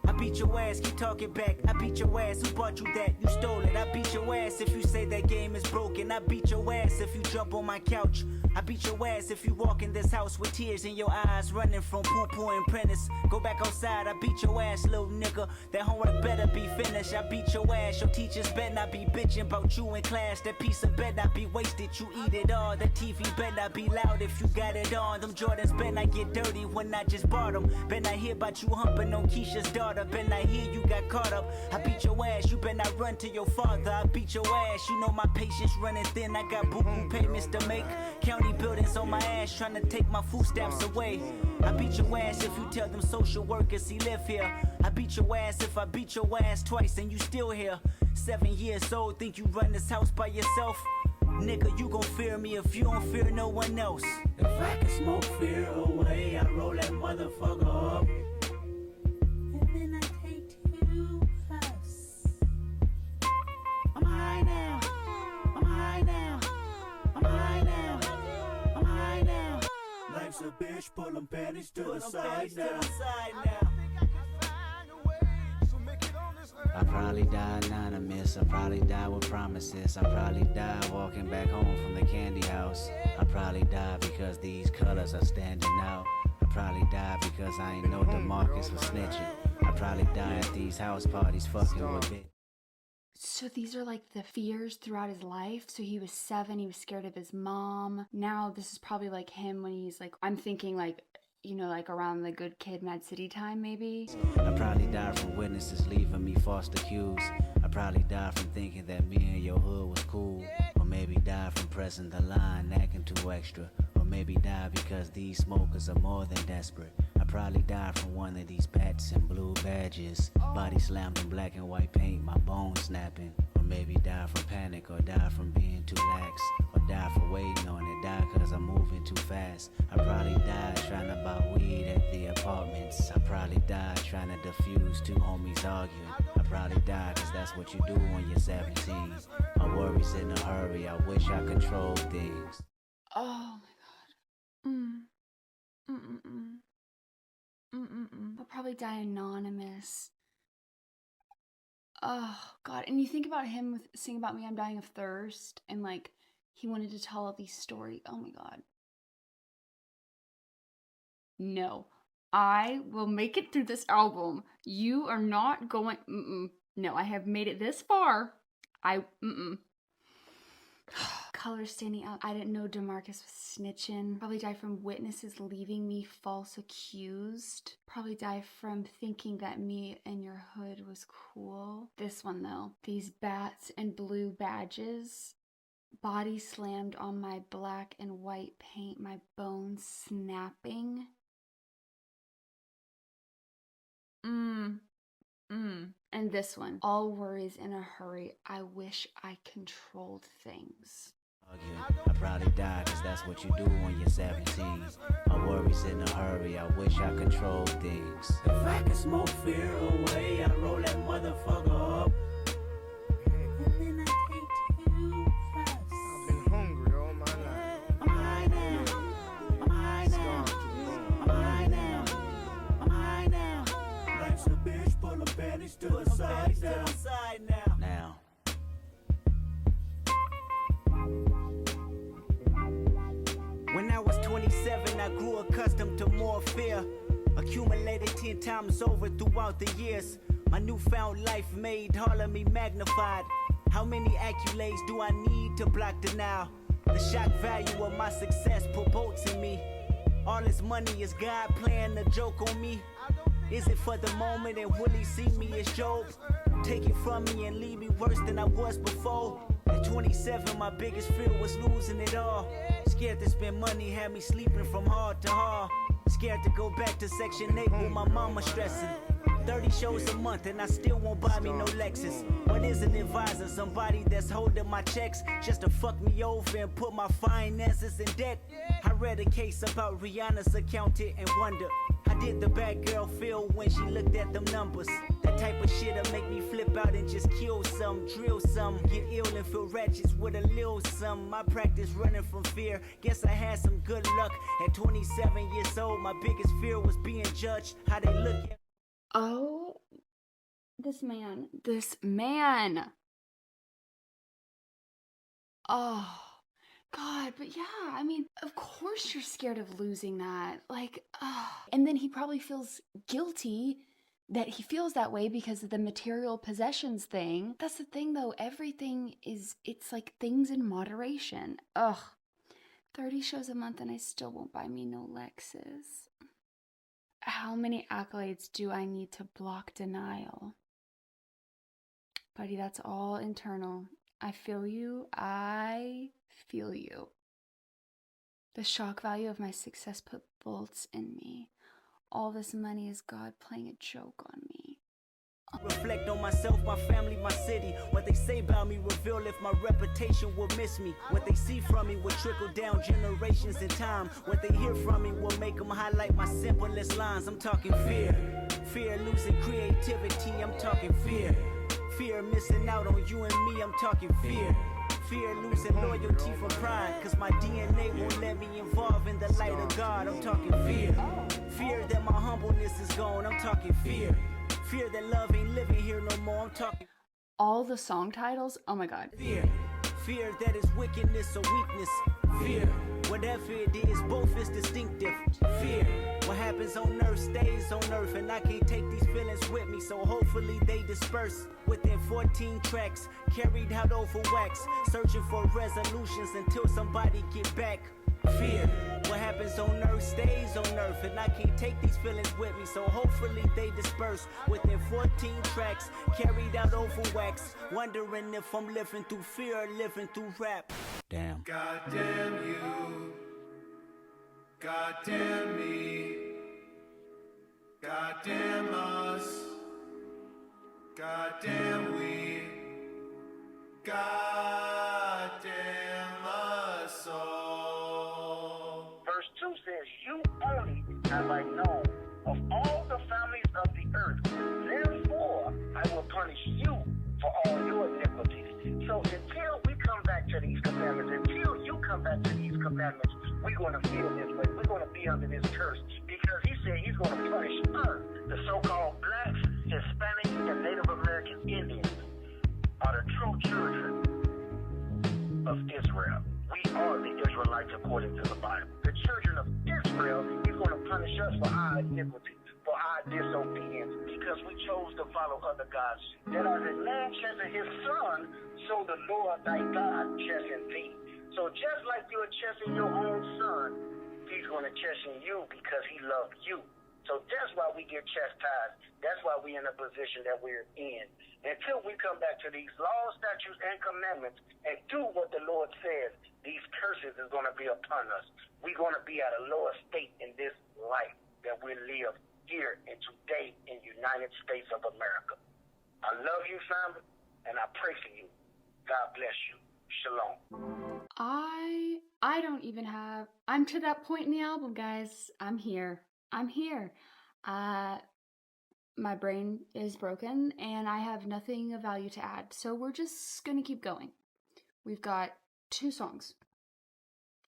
I beat your ass, keep talking back. I beat your ass, who bought you that? You stole it. I beat your ass if you say that game is broken. I beat your ass if you jump on my couch. I beat your ass if you walk in this house with tears in your eyes, running from poo-poo and Prentice. Go back outside, I beat your ass, little nigga. That homework better be finished. I beat your ass, your teachers better not be bitching about you in class. That piece of better not be wasted, you eat it all. That TV better not be loud if you got it on. Them Jordans better not get dirty when I just bought them. Better not hear about you humping on Keisha's daughter. Better not hear you got caught up. I beat your ass, you better not run to your father. I beat your ass, you know my patience running thin. I got boo-boo payments to make. County buildings on my ass trying to take my food stamps away. I beat your ass if you tell them social workers he live here. I beat your ass if I beat your ass twice and you still here. 7 years old, think you run this house by yourself? Nigga, you gon' fear me if you don't fear no one else. If I can smoke fear away, I roll that motherfucker up. And then I take 2 puffs. I'm high now. I'm high now. I'm high now. I'm high now. Life's a bitch, pull them panties to the side now. I probably die anonymous, I probably die with promises. I probably die walking back home from the candy house. I probably die because these colors are standing out. I probably die because I ain't know DeMarcus was snitching. I probably die at these house parties fucking with it. So these are like the fears throughout his life. So he was 7, he was scared of his mom. Now this is probably like him when he's like, I'm thinking like, you know, like around the Good Kid, Mad City time, maybe. I probably died from witnesses leaving me false accused. I probably died from thinking that me and your hood was cool. Or maybe died from pressing the line, acting too extra. Or maybe died because these smokers are more than desperate. I probably died from one of these pats and blue badges. Body slammed in black and white paint, my bones snapping. Or maybe die from panic, or die from being too lax. Or die for waiting on it, die cause I'm moving too fast. I probably died trying to buy weed at the apartments. I probably died trying to defuse 2 homies arguing. I probably died cause that's what you do when you're 17. My worries in a hurry, I wish I controlled things. Oh my god. I'll probably die anonymous. Oh god. And you think about him with Sing About Me, I'm Dying of Thirst, and like he wanted to tell all these stories. Oh my god. No. I will make it through this album. You are not going. No, I have made it this far. Colors standing out. I didn't know DeMarcus was snitching. Probably die from witnesses leaving me false accused. Probably die from thinking that me and your hood was cool. This one though. These bats and blue badges. Body slammed on my black and white paint. My bones snapping. And this one. All worries in a hurry. I wish I controlled things. I probably die cause that's what you do when you're 17. My worries in a hurry, I wish I controlled things. If I can smoke fear away, I roll that motherfucker up. And then I take 2 puffs. I've been hungry all my life. I'm high now. I'm high now. I'm high now. I'm high now. Life's a bitch, pull the panties to the side now. Now. When I was 20 27, I grew accustomed to more fear. Accumulated 10 times over throughout the years. My newfound life made all of me magnified. How many accolades do I need to block denial? The shock value of my success promotes in me. All this money is God playing a joke on me. Is it for the moment and will he see me as Job? Take it from me and leave me worse than I was before. At 27, my biggest fear was losing it all. Scared to spend money, had me sleeping from hard to hard. Scared to go back to Section 8 with my mama stressing. 30 shows a month and I still won't buy me no Lexus. What is an advisor? Somebody that's holding my checks just to fuck me over and put my finances in debt. I read a case about Rihanna's accountant and wonder, how did the bad girl feel when she looked at them numbers? That type of shit'll make me flip out and just kill some, drill some, get ill and feel wretched with a little some. I practice running from fear, guess I had some good luck. At 27 years old, my biggest fear was being judged, how they look at. Oh, this man. Oh, God, but yeah, I mean, of course you're scared of losing that. Like, and then he probably feels guilty that he feels that way because of the material possessions thing. That's the thing, though. Everything it's like things in moderation. Ugh. 30 shows a month and I still won't buy me no Lexus. How many accolades do I need to block denial? Buddy, that's all internal. I feel you. I feel you. The shock value of my success put bolts in me. All this money is God playing a joke on me. Reflect on myself, my family, my city. What they say about me reveal if my reputation will miss me. What they see from me will trickle down generations in time. What they hear from me will make them highlight my simplest lines. I'm talking fear. Fear losing creativity, I'm talking fear. Fear missing out on you and me, I'm talking fear. Fear losing loyalty from pride, cause my DNA won't let me involve in the light of God. I'm talking fear. Fear that my humbleness is gone, I'm talking fear. Fear that love ain't living here no more, I'm talking. All the song titles, oh my God. Fear. Fear that is wickedness or weakness. Fear. Whatever it is, both is distinctive. Fear. What happens on earth stays on earth, and I can't take these feelings with me, so hopefully they disperse. Within 14 tracks, carried out over wax, searching for resolutions until somebody get back. Fear. What happens on earth stays on earth, and I can't take these feelings with me, so hopefully they disperse. Within 14 tracks, carried out over wax, wondering if I'm living through fear or living through rap. Damn. God damn you. God damn me. God damn us. God damn we. God damn us all. Verse 2 says, you only have I known of all the families of the earth. Therefore, I will punish you for all your iniquities. So until we come back to these commandments, until you come back to these commandments, we're going to feel this way. We're going to be under this curse. Because he said he's going to punish us, the so-called blacks, Hispanics, and Native American Indians are the true children of Israel. We are the Israelites according to the Bible. The children of Israel, he's going to punish us for our iniquity, for our disobedience, because we chose to follow other gods. That as a man chasing his son, so the Lord thy God chasing thee. So just like you're chasing your own son, he's going to chasten you because he loved you. So that's why we get chastised. That's why we're in the position that we're in. Until we come back to these laws, statutes, and commandments and do what the Lord says, these curses is going to be upon us. We're going to be at a lower state in this life that we live here and today in the United States of America. I love you, family, and I pray for you. God bless you. Shalom. I don't even have, I'm to that point in the album, guys. I'm here. My brain is broken and I have nothing of value to add. So we're just gonna keep going. We've got 2 songs.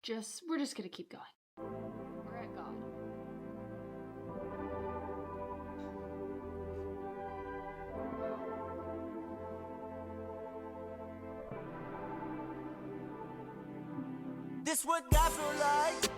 We're just gonna keep going. We're at God. This what God feel like.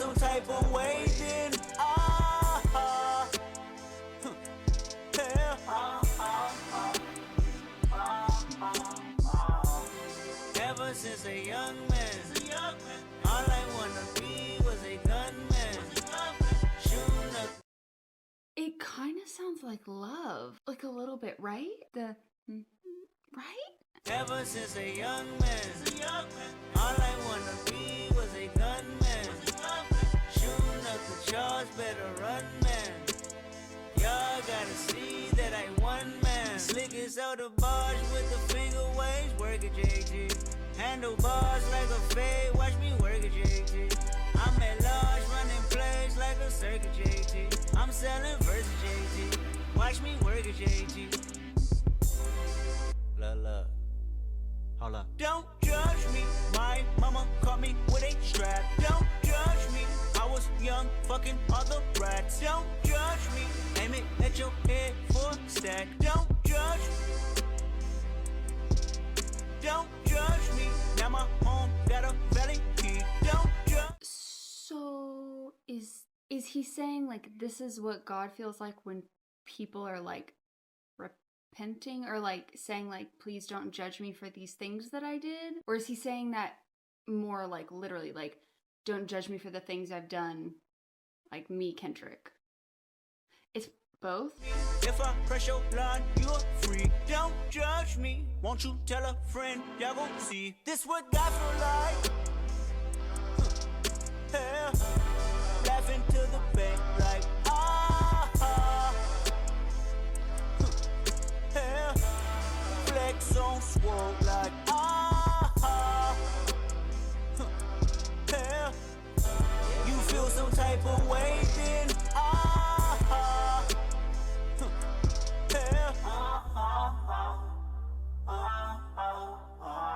some type of way, then ever since a young man, all I wanna be was a gunman. Shooting up. It kind of sounds like love, like a little bit, right? Right? Ever since a young man, all I wanna be was a gunman. Shooting up the charge, better run, man. Y'all gotta see that I one man. Slick as out the bars with the finger waves, work at JT. Handlebars like a fade, watch me work at JT. I'm at large, running plays like a circuit JT. I'm selling versus JT. Watch me work at JT. Look. Hold up. Don't judge me. My mama caught me with a strap. Don't judge me. I was young, fucking other rats. Don't judge me. Aim it at your head for a stack. Don't judge me. Don't judge me. Now my home got a valley key. Don't judge. So is he saying like this is what God feels like when people are like repenting or like saying like please don't judge me for these things that I did? Or is he saying that more like literally like don't judge me for the things I've done, like me, Kendrick? It's both. If I press your line, you're free. Don't judge me. Won't you tell a friend? Y'all gon' see. This what God feel like. Yeah. Laughing to the bank like yeah. Flex on swole like yeah. You feel some type of way then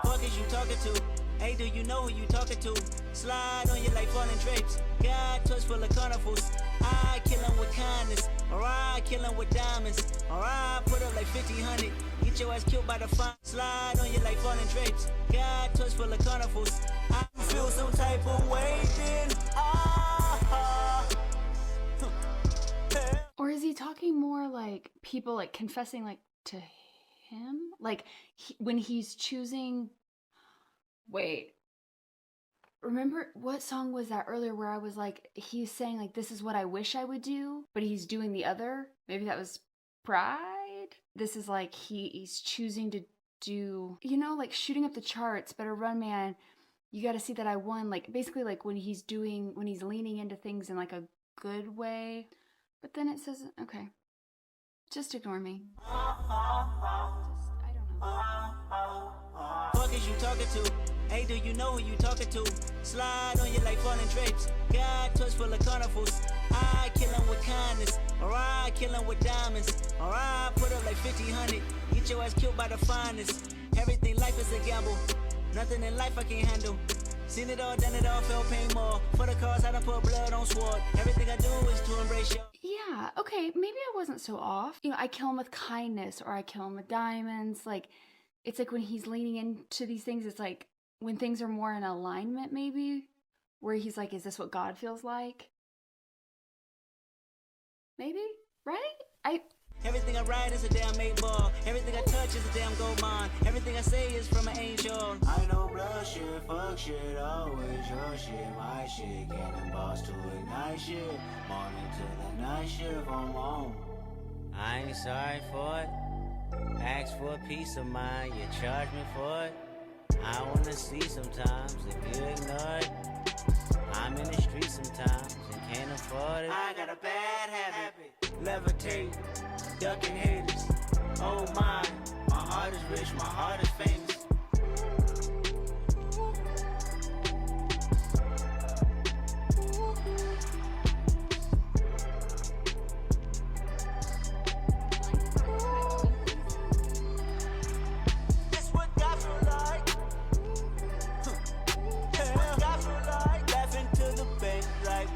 fuck is you talking to? Hey, do you know who you talking to? Slide on you like falling drapes. God touch full of carnivals. I kill him with kindness, or I kill him with diamonds, or I put up like 50-100. Get your ass killed by the fire. Slide on you like falling drapes. God touch full of carnivals. I feel some type of way then Or is he talking more like people like confessing like to him? Like when he's choosing. Wait. Remember what song was that earlier where I was like, he's saying like this is what I wish I would do, but he's doing the other? Maybe that was Pride? This is like he's choosing to do, you know, like shooting up the charts, better run, man. You got to see that I won. Like basically like when he's leaning into things in like a good way. But then it says, okay, just ignore me. I don't know. Fuck is you talking to? Hey, do you know who you talking to? Slide on you like falling drapes. God touch full of carnivals. I kill him with kindness, or I kill him with diamonds, or I put up like 50-100. Get your ass killed by the finest. Everything life is a gamble. Nothing in life I can't handle. Seen it all, done it all, felt pain more. For the cause I done put blood on sword. Everything I do is to embrace you. Yeah, okay, maybe I wasn't so off. You know, I kill him with kindness, or I kill him with diamonds. Like, it's like when he's leaning into these things, it's like when things are more in alignment, maybe, where he's like, is this what God feels like? Maybe, right? Everything I write is a damn 8-ball. Everything I touch is a damn gold mine. Everything I say is from an angel. I know blood shit, fuck shit, always your shit, my shit. Cannonballs to ignite shit. Morning to the night shift, I'm on. I ain't sorry for it. Ask for a piece of mind, you charge me for it. I wanna see sometimes if you ignore it. I'm in the street sometimes and can't afford it. I got a bad habit. Levitate, ducking haters. Oh my heart is rich, my heart is famous. That's what God feel like. That's what God feel like. Laughing to the bank like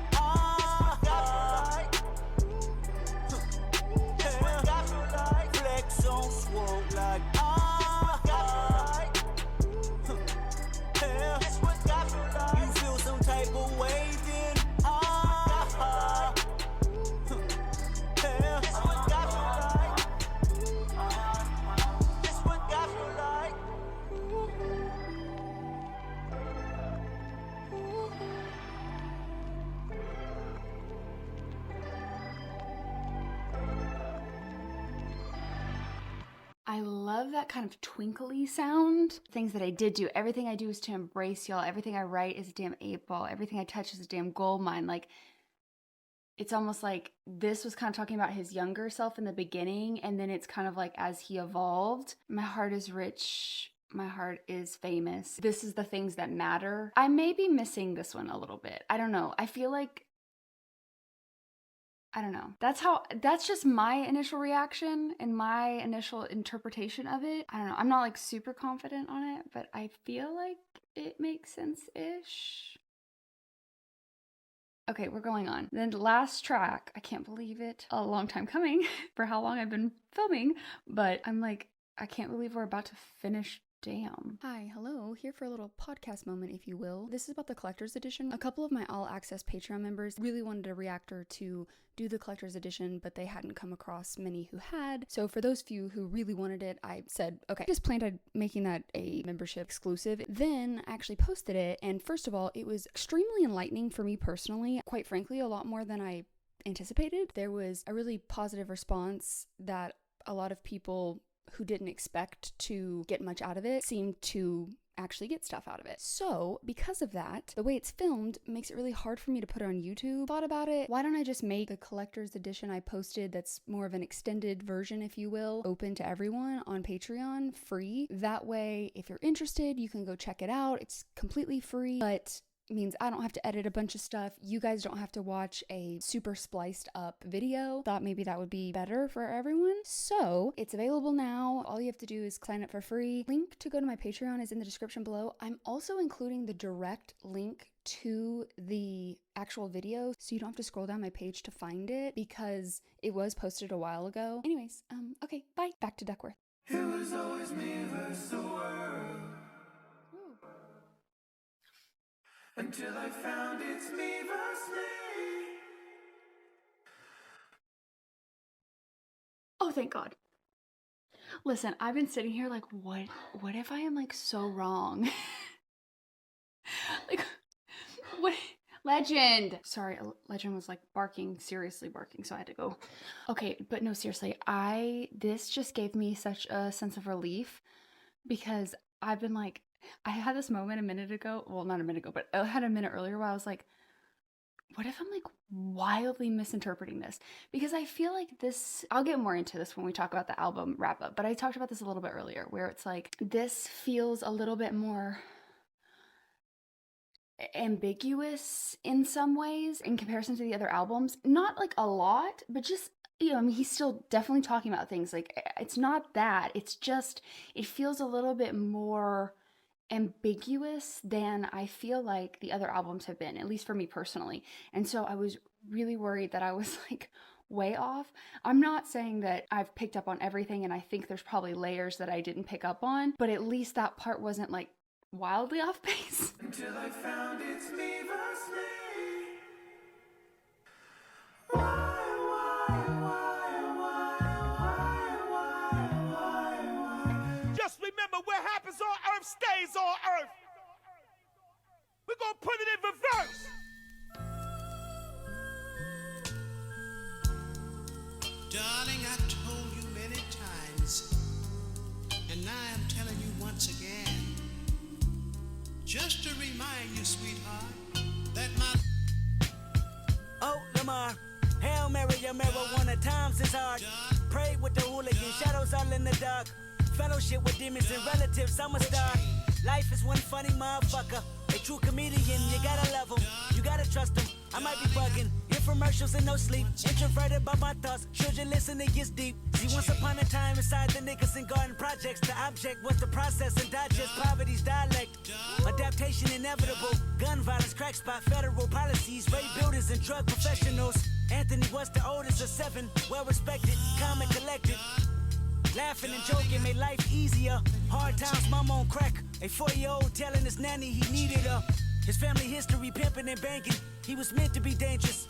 flex on swole like that's what God feel like. You feel some type of way then love that kind of twinkly sound. Things that I did do, everything I do is to embrace y'all. Everything I write is a damn 8-ball. Everything I touch is a damn gold mine. Like, it's almost like this was kind of talking about his younger self in the beginning, and then it's kind of like as he evolved. My heart is rich. My heart is famous. This is the things that matter. I may be missing this one a little bit. I don't know. I feel like, I don't know. That's just my initial reaction and my initial interpretation of it. I don't know. I'm not like super confident on it, but I feel like it makes sense-ish. Okay, we're going on. Then the last track, I can't believe it. A long time coming for how long I've been filming, but I'm like, I can't believe we're about to finish. Damn. Hi, hello, here for a little podcast moment, if you will. This is about the collector's edition. A couple of my all access Patreon members really wanted a reactor to do the collector's edition, but they hadn't come across many who had. So for those few who really wanted it, I said, okay, I just planned on making that a membership exclusive. Then I actually posted it, and first of all, it was extremely enlightening for me personally. Quite frankly, a lot more than I anticipated. There was a really positive response that a lot of people who didn't expect to get much out of it seemed to actually get stuff out of it. So because of that, the way it's filmed makes it really hard for me to put it on YouTube. Thought about it, why don't I just make the collector's edition I posted that's more of an extended version, if you will, open to everyone on Patreon, free. That way, if you're interested, you can go check it out. It's completely free, but means I don't have to edit a bunch of stuff. You guys don't have to watch a super spliced up video. Thought maybe that would be better for everyone. So it's available now. All you have to do is sign up for free. Link to go to my Patreon is in the description below. I'm also including the direct link to the actual video, so you don't have to scroll down my page to find it because it was posted a while ago. Anyways, okay, bye. Back to Duckworth. It was always me versus the world. Until I found it's me versus me. Oh, thank God. Listen, I've been sitting here like, what if I am like so wrong? Like, what? Legend. Sorry, Legend was like barking, seriously barking, so I had to go. Okay, but no, seriously, this just gave me such a sense of relief because I've been like, I had this moment a minute ago, well, not a minute ago, but I had a minute earlier where I was like, what if I'm like wildly misinterpreting this? Because I feel like this, I'll get more into this when we talk about the album wrap up, but I talked about this a little bit earlier where it's like, this feels a little bit more ambiguous in some ways in comparison to the other albums. Not like a lot, but just, you know, I mean, he's still definitely talking about things. Like, it's not that, it's just, it feels a little bit more ambiguous than I feel like the other albums have been, at least for me personally. And so I was really worried that I was like way off. I'm not saying that I've picked up on everything, and I think there's probably layers that I didn't pick up on, but at least that part wasn't like wildly off base. Until I found it's me versus me. Just remember, what happens on earth stays on earth. We're gonna put it in reverse. Darling, I told you many times, and now I'm telling you once again, just to remind you, sweetheart, that my... Oh, Lamar, Hail Mary, your marijuana times is hard. Pray with the hooligan, shadows all in the dark. Fellowship with demons and relatives, I'm a star. Life is one funny motherfucker. A true comedian, you gotta love him, you gotta trust him. I might be bugging, infomercials and no sleep. Introverted by my thoughts, children listen, it gets deep. See, once upon a time inside the Nicholson Garden Projects, the object was to process and digest poverty's dialect. Adaptation inevitable, gun violence, crack spot, federal policies, rape builders and drug professionals. Anthony was the oldest of 7, well respected, calm and collected. Laughing and joking made life easier. Hard times, mama on crack. A 4-year-old telling his nanny he needed her. His family history pimping and banking. He was meant to be dangerous.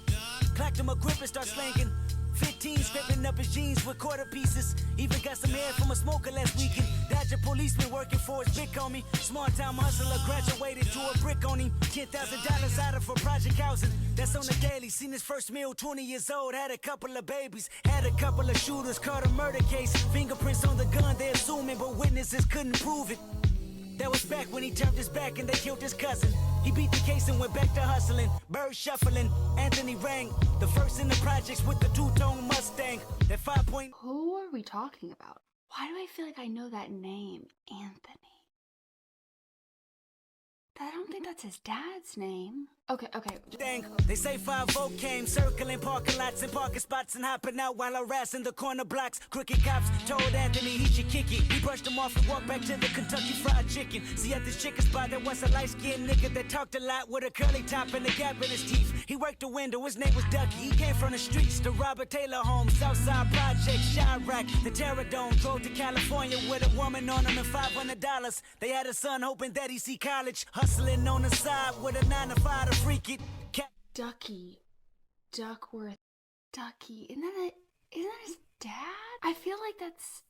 Clacked him a grip and start slanking. 15, scraping up his jeans with quarter pieces. Even got some hair from a smoker last weekend. Dodger policeman working for his big homie. Small time hustler graduated to a brick on him. $10,000 out of for project housing. That's on the daily. Seen his first meal, 20 years old. Had a couple of babies. Had a couple of shooters. Caught a murder case. Fingerprints on the gun, they assuming, but witnesses couldn't prove it. That was back when he turned his back and they killed his cousin. He beat the case and went back to hustling. Bird shuffling, Anthony rang. The first in the projects with the two-tone Mustang. That 5 point. Who are we talking about? Why do I feel like I know that name? Anthony. I don't think that's his dad's name. Okay. Dang, they say 5-0 came, circling parking lots and parking spots and hopping out while harassing the corner blocks. Crooked cops told Anthony he should kick it. He brushed him off and walked back to the Kentucky Fried Chicken. See, at this chicken spot, there was a light-skinned nigga that talked a lot with a curly top and a gap in his teeth. He worked the window, his name was Ducky. He came from the streets, the Robert Taylor home, Southside Project, Chirac, the Terror Dome. Drove to California with a woman on him and $500. They had a son hoping that he'd see college, hustling on the side with a 9-to-5 to freak it. Ducky. Duckworth. Ducky. Isn't that his dad? I feel like that's...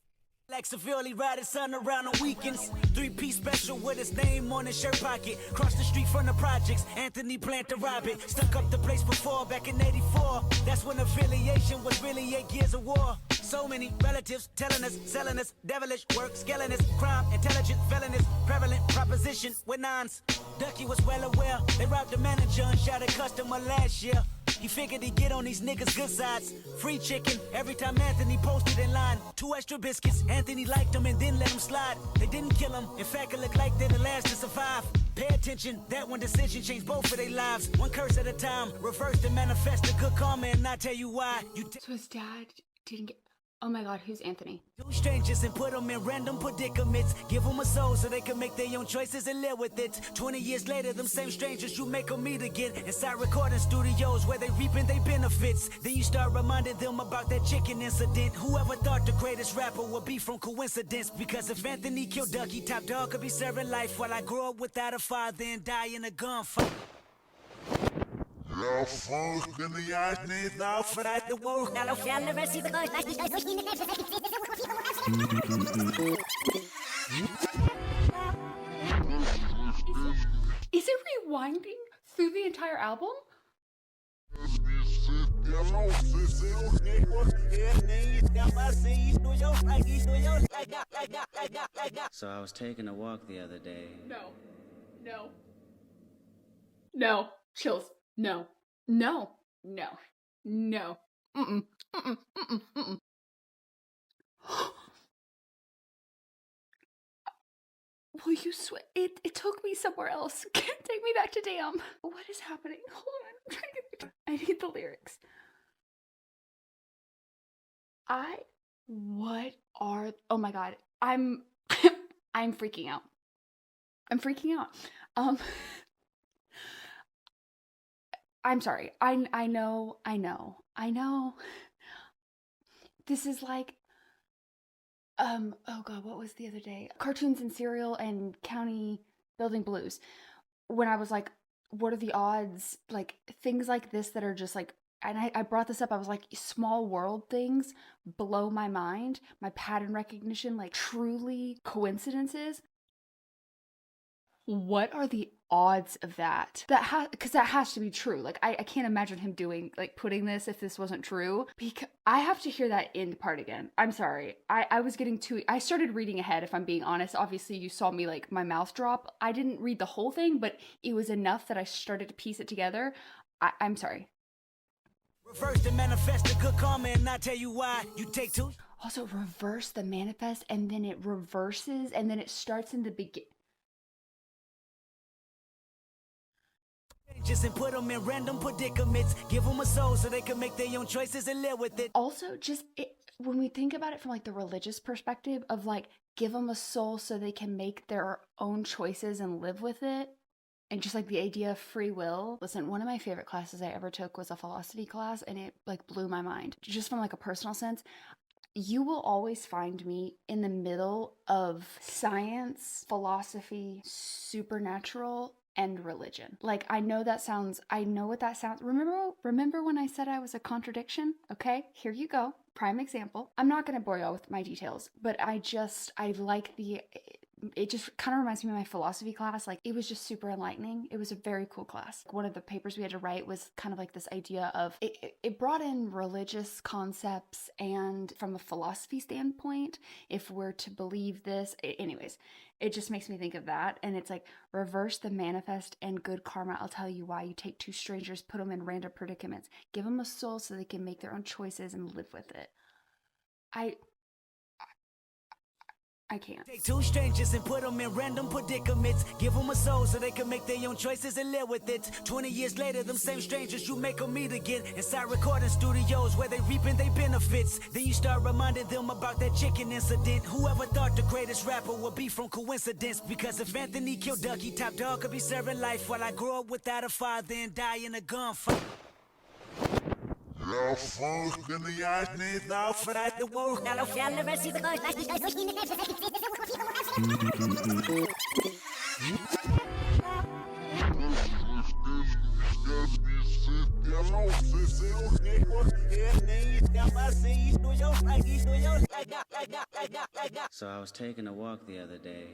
Like severely ride his son around on weekends. 3-piece special with his name on his shirt pocket. Cross the street from the projects, Anthony planned to rob it. Stuck up the place before, back in 84. That's when affiliation was really 8 years of war. So many relatives telling us, selling us, devilish work, scaling us, crime, intelligent, felonies, prevalent proposition with nines. Ducky was well aware. They robbed the manager and shot a customer last year. He figured he'd get on these niggas' good sides. Free chicken every time Anthony posted in line. 2 extra biscuits, Anthony liked them and then let them slide. They didn't kill him, in fact it looked like they're the last to survive. Pay attention, that one decision changed both of their lives. One curse at a time, reverse and manifest the good karma and not tell you why. So his dad didn't get... Oh my god, who's Anthony? Two strangers and put them in random predicaments. Give them a soul so they can make their own choices and live with it. 20 years later, them same strangers you make them meet again. Inside recording studios where they reaping their benefits. Then you start reminding them about that chicken incident. Whoever thought the greatest rapper would be from coincidence? Because if Anthony killed Ducky, Top Dog could be serving life while I grow up without a father and die in a gunfight. Jag fucking hjärtligt now For that the world. Is it rewinding through the entire album? So I was taking a walk the other day. No. Chills. No. Will you swear? It took me somewhere else. Take me back to damn. What is happening? Hold on. I'm trying to get... I need the lyrics. Oh my god. I'm freaking out. I'm sorry. I know. This is like, oh god, what was the other day? Cartoons and cereal and County Building Blues. When I was like, what are the odds? Like, things like this that are just like, and I brought this up, I was like, small world things blow my mind. My pattern recognition, like truly coincidences. What are the odds of that? Because that has to be true. Like, I can't imagine him doing, like, putting this if this wasn't true. Because I have to hear that end part again. I'm sorry. I was getting too... I started reading ahead, if I'm being honest. Obviously, you saw me, like, my mouth drop. I didn't read the whole thing, but it was enough that I started to piece it together. I'm sorry. Reverse the manifest the good karma and not tell you why. You take 2. Also, reverse the manifest, and then it reverses, and then it starts in the beginning. And put them in random predicaments. Give them a soul so they can make their own choices and live with it. Also, when we think about it from like the religious perspective of like, give them a soul so they can make their own choices and live with it. And just like the idea of free will. Listen, one of my favorite classes I ever took was a philosophy class, and it like blew my mind. Just from like a personal sense, you will always find me in the middle of science, philosophy, supernatural, and religion. Like, I know what that sounds. Remember when I said I was a contradiction? Okay, here you go. Prime example. I'm not going to bore y'all with my details, but I like it just kind of reminds me of my philosophy class. Like, it was just super enlightening. It was a very cool class. One of the papers we had to write was kind of like this idea of, it brought in religious concepts, and from a philosophy standpoint, if we're to believe this, anyways, it just makes me think of that. And it's like, reverse the manifest and good karma. I'll tell you why. You take two strangers, put them in random predicaments, give them a soul so they can make their own choices and live with it. I can't. Take two strangers and put them in random predicaments. Give them a soul so they can make their own choices and live with it. 20 years later, them same strangers, you make them meet again inside recording studios where they reaping their benefits. Then you start reminding them about that chicken incident. Whoever thought the greatest rapper would be from coincidence? Because if Anthony killed Ducky, Top Dog could be serving life while I grow up without a father and die in a gunfight. So I was taking a walk the other day.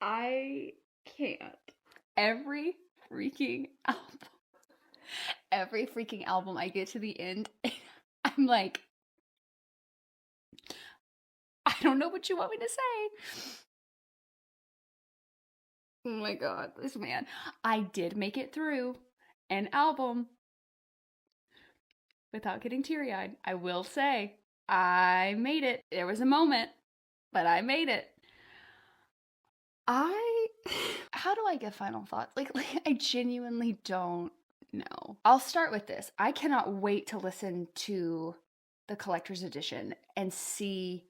I can't. Every freaking album I get to the end, I'm like, I don't know what you want me to say. Oh my God, this man. I did make it through an album without getting teary-eyed. I will say, I made it. There was a moment, but I made it. How do I give final thoughts? Like I genuinely don't know. I'll start with this. I cannot wait to listen to the collector's edition and see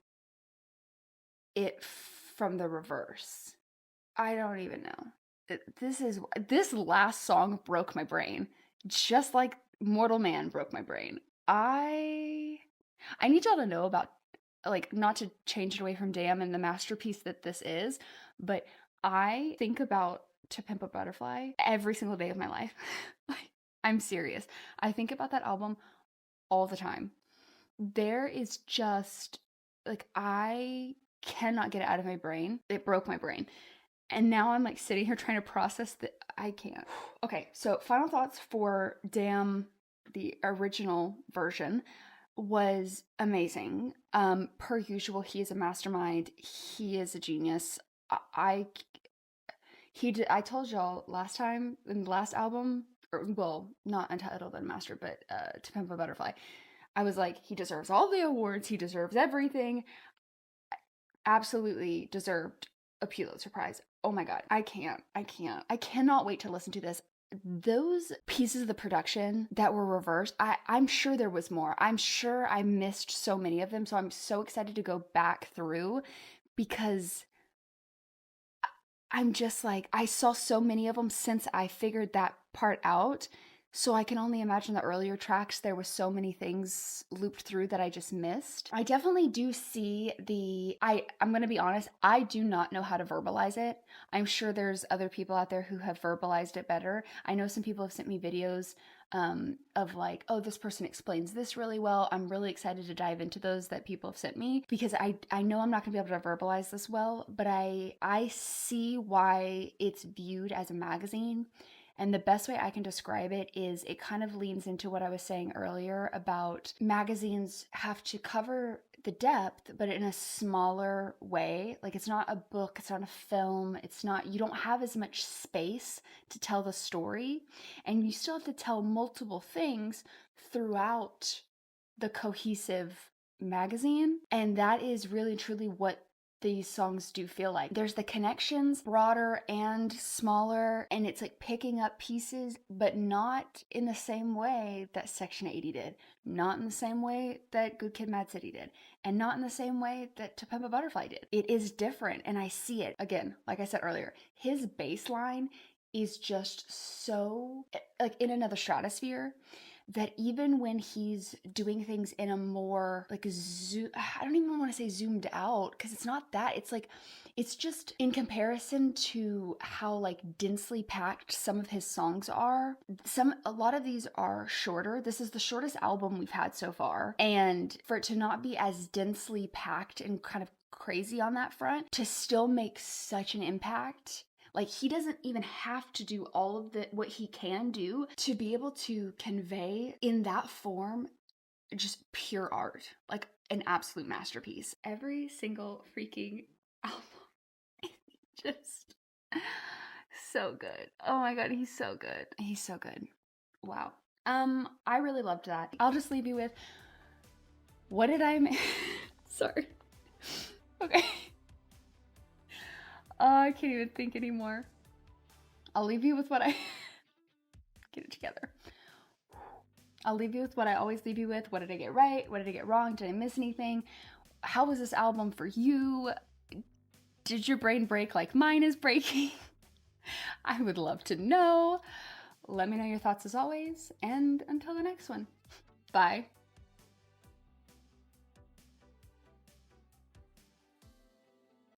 it from the reverse. I don't even know. This last song broke my brain, just like Mortal Man broke my brain. I need y'all to know about, like, not to change it away from Damn and the masterpiece that this is, but I think about To Pimp a Butterfly every single day of my life. I'm serious. I think about that album all the time. There is just, like, I cannot get it out of my brain. It broke my brain. And now I'm like sitting here trying to process that. I can't. Okay, so final thoughts for Damn, the original version, was amazing. Per usual, he is a mastermind. He is a genius. I told y'all last time in the last album, or, well, not Untitled Unmastered, but To Pimp a Butterfly, I was like, he deserves all the awards. He deserves everything. Absolutely deserved a Pulitzer Prize. Oh my God, I cannot wait to listen to this. Those pieces of the production that were reversed, I'm sure there was more. I'm sure I missed so many of them. So I'm so excited to go back through, because I'm just like, I saw so many of them since I figured that part out. So I can only imagine the earlier tracks, there was so many things looped through that I just missed. I definitely do see I'm going to be honest, I do not know how to verbalize it. I'm sure there's other people out there who have verbalized it better. I know some people have sent me videos of like, oh, this person explains this really well. I'm really excited to dive into those that people have sent me, because I know I'm not going to be able to verbalize this well, but I see why it's viewed as a magazine. And the best way I can describe it is it kind of leans into what I was saying earlier about magazines have to cover the depth, but in a smaller way. Like, it's not a book, it's not a film, you don't have as much space to tell the story, and you still have to tell multiple things throughout the cohesive magazine. And that is really truly what these songs do feel like. There's the connections, broader and smaller, and it's like picking up pieces, but not in the same way that Section 80 did, not in the same way that Good Kid, Mad City did, and not in the same way that To Pimp a Butterfly did. It is different, and I see it. Again, like I said earlier, his bass line is just so, like, in another stratosphere. that even when he's doing things in a more like I don't even want to say zoomed out, because it's not that. It's like, it's just in comparison to how like densely packed some of his songs are. A lot of these are shorter. This is the shortest album we've had so far. And for it to not be as densely packed and kind of crazy on that front, to still make such an impact. Like, he doesn't even have to do all of what he can do to be able to convey in that form just pure art, like an absolute masterpiece. Every single freaking album is just so good. Oh my god, he's so good. He's so good. Wow. I really loved that. I'll just leave you with, what did I make? Sorry. Okay. Oh, I can't even think anymore. I'll leave you with what I... Get it together. I'll leave you with what I always leave you with. What did I get right? What did I get wrong? Did I miss anything? How was this album for you? Did your brain break like mine is breaking? I would love to know. Let me know your thoughts as always. And until the next one. Bye.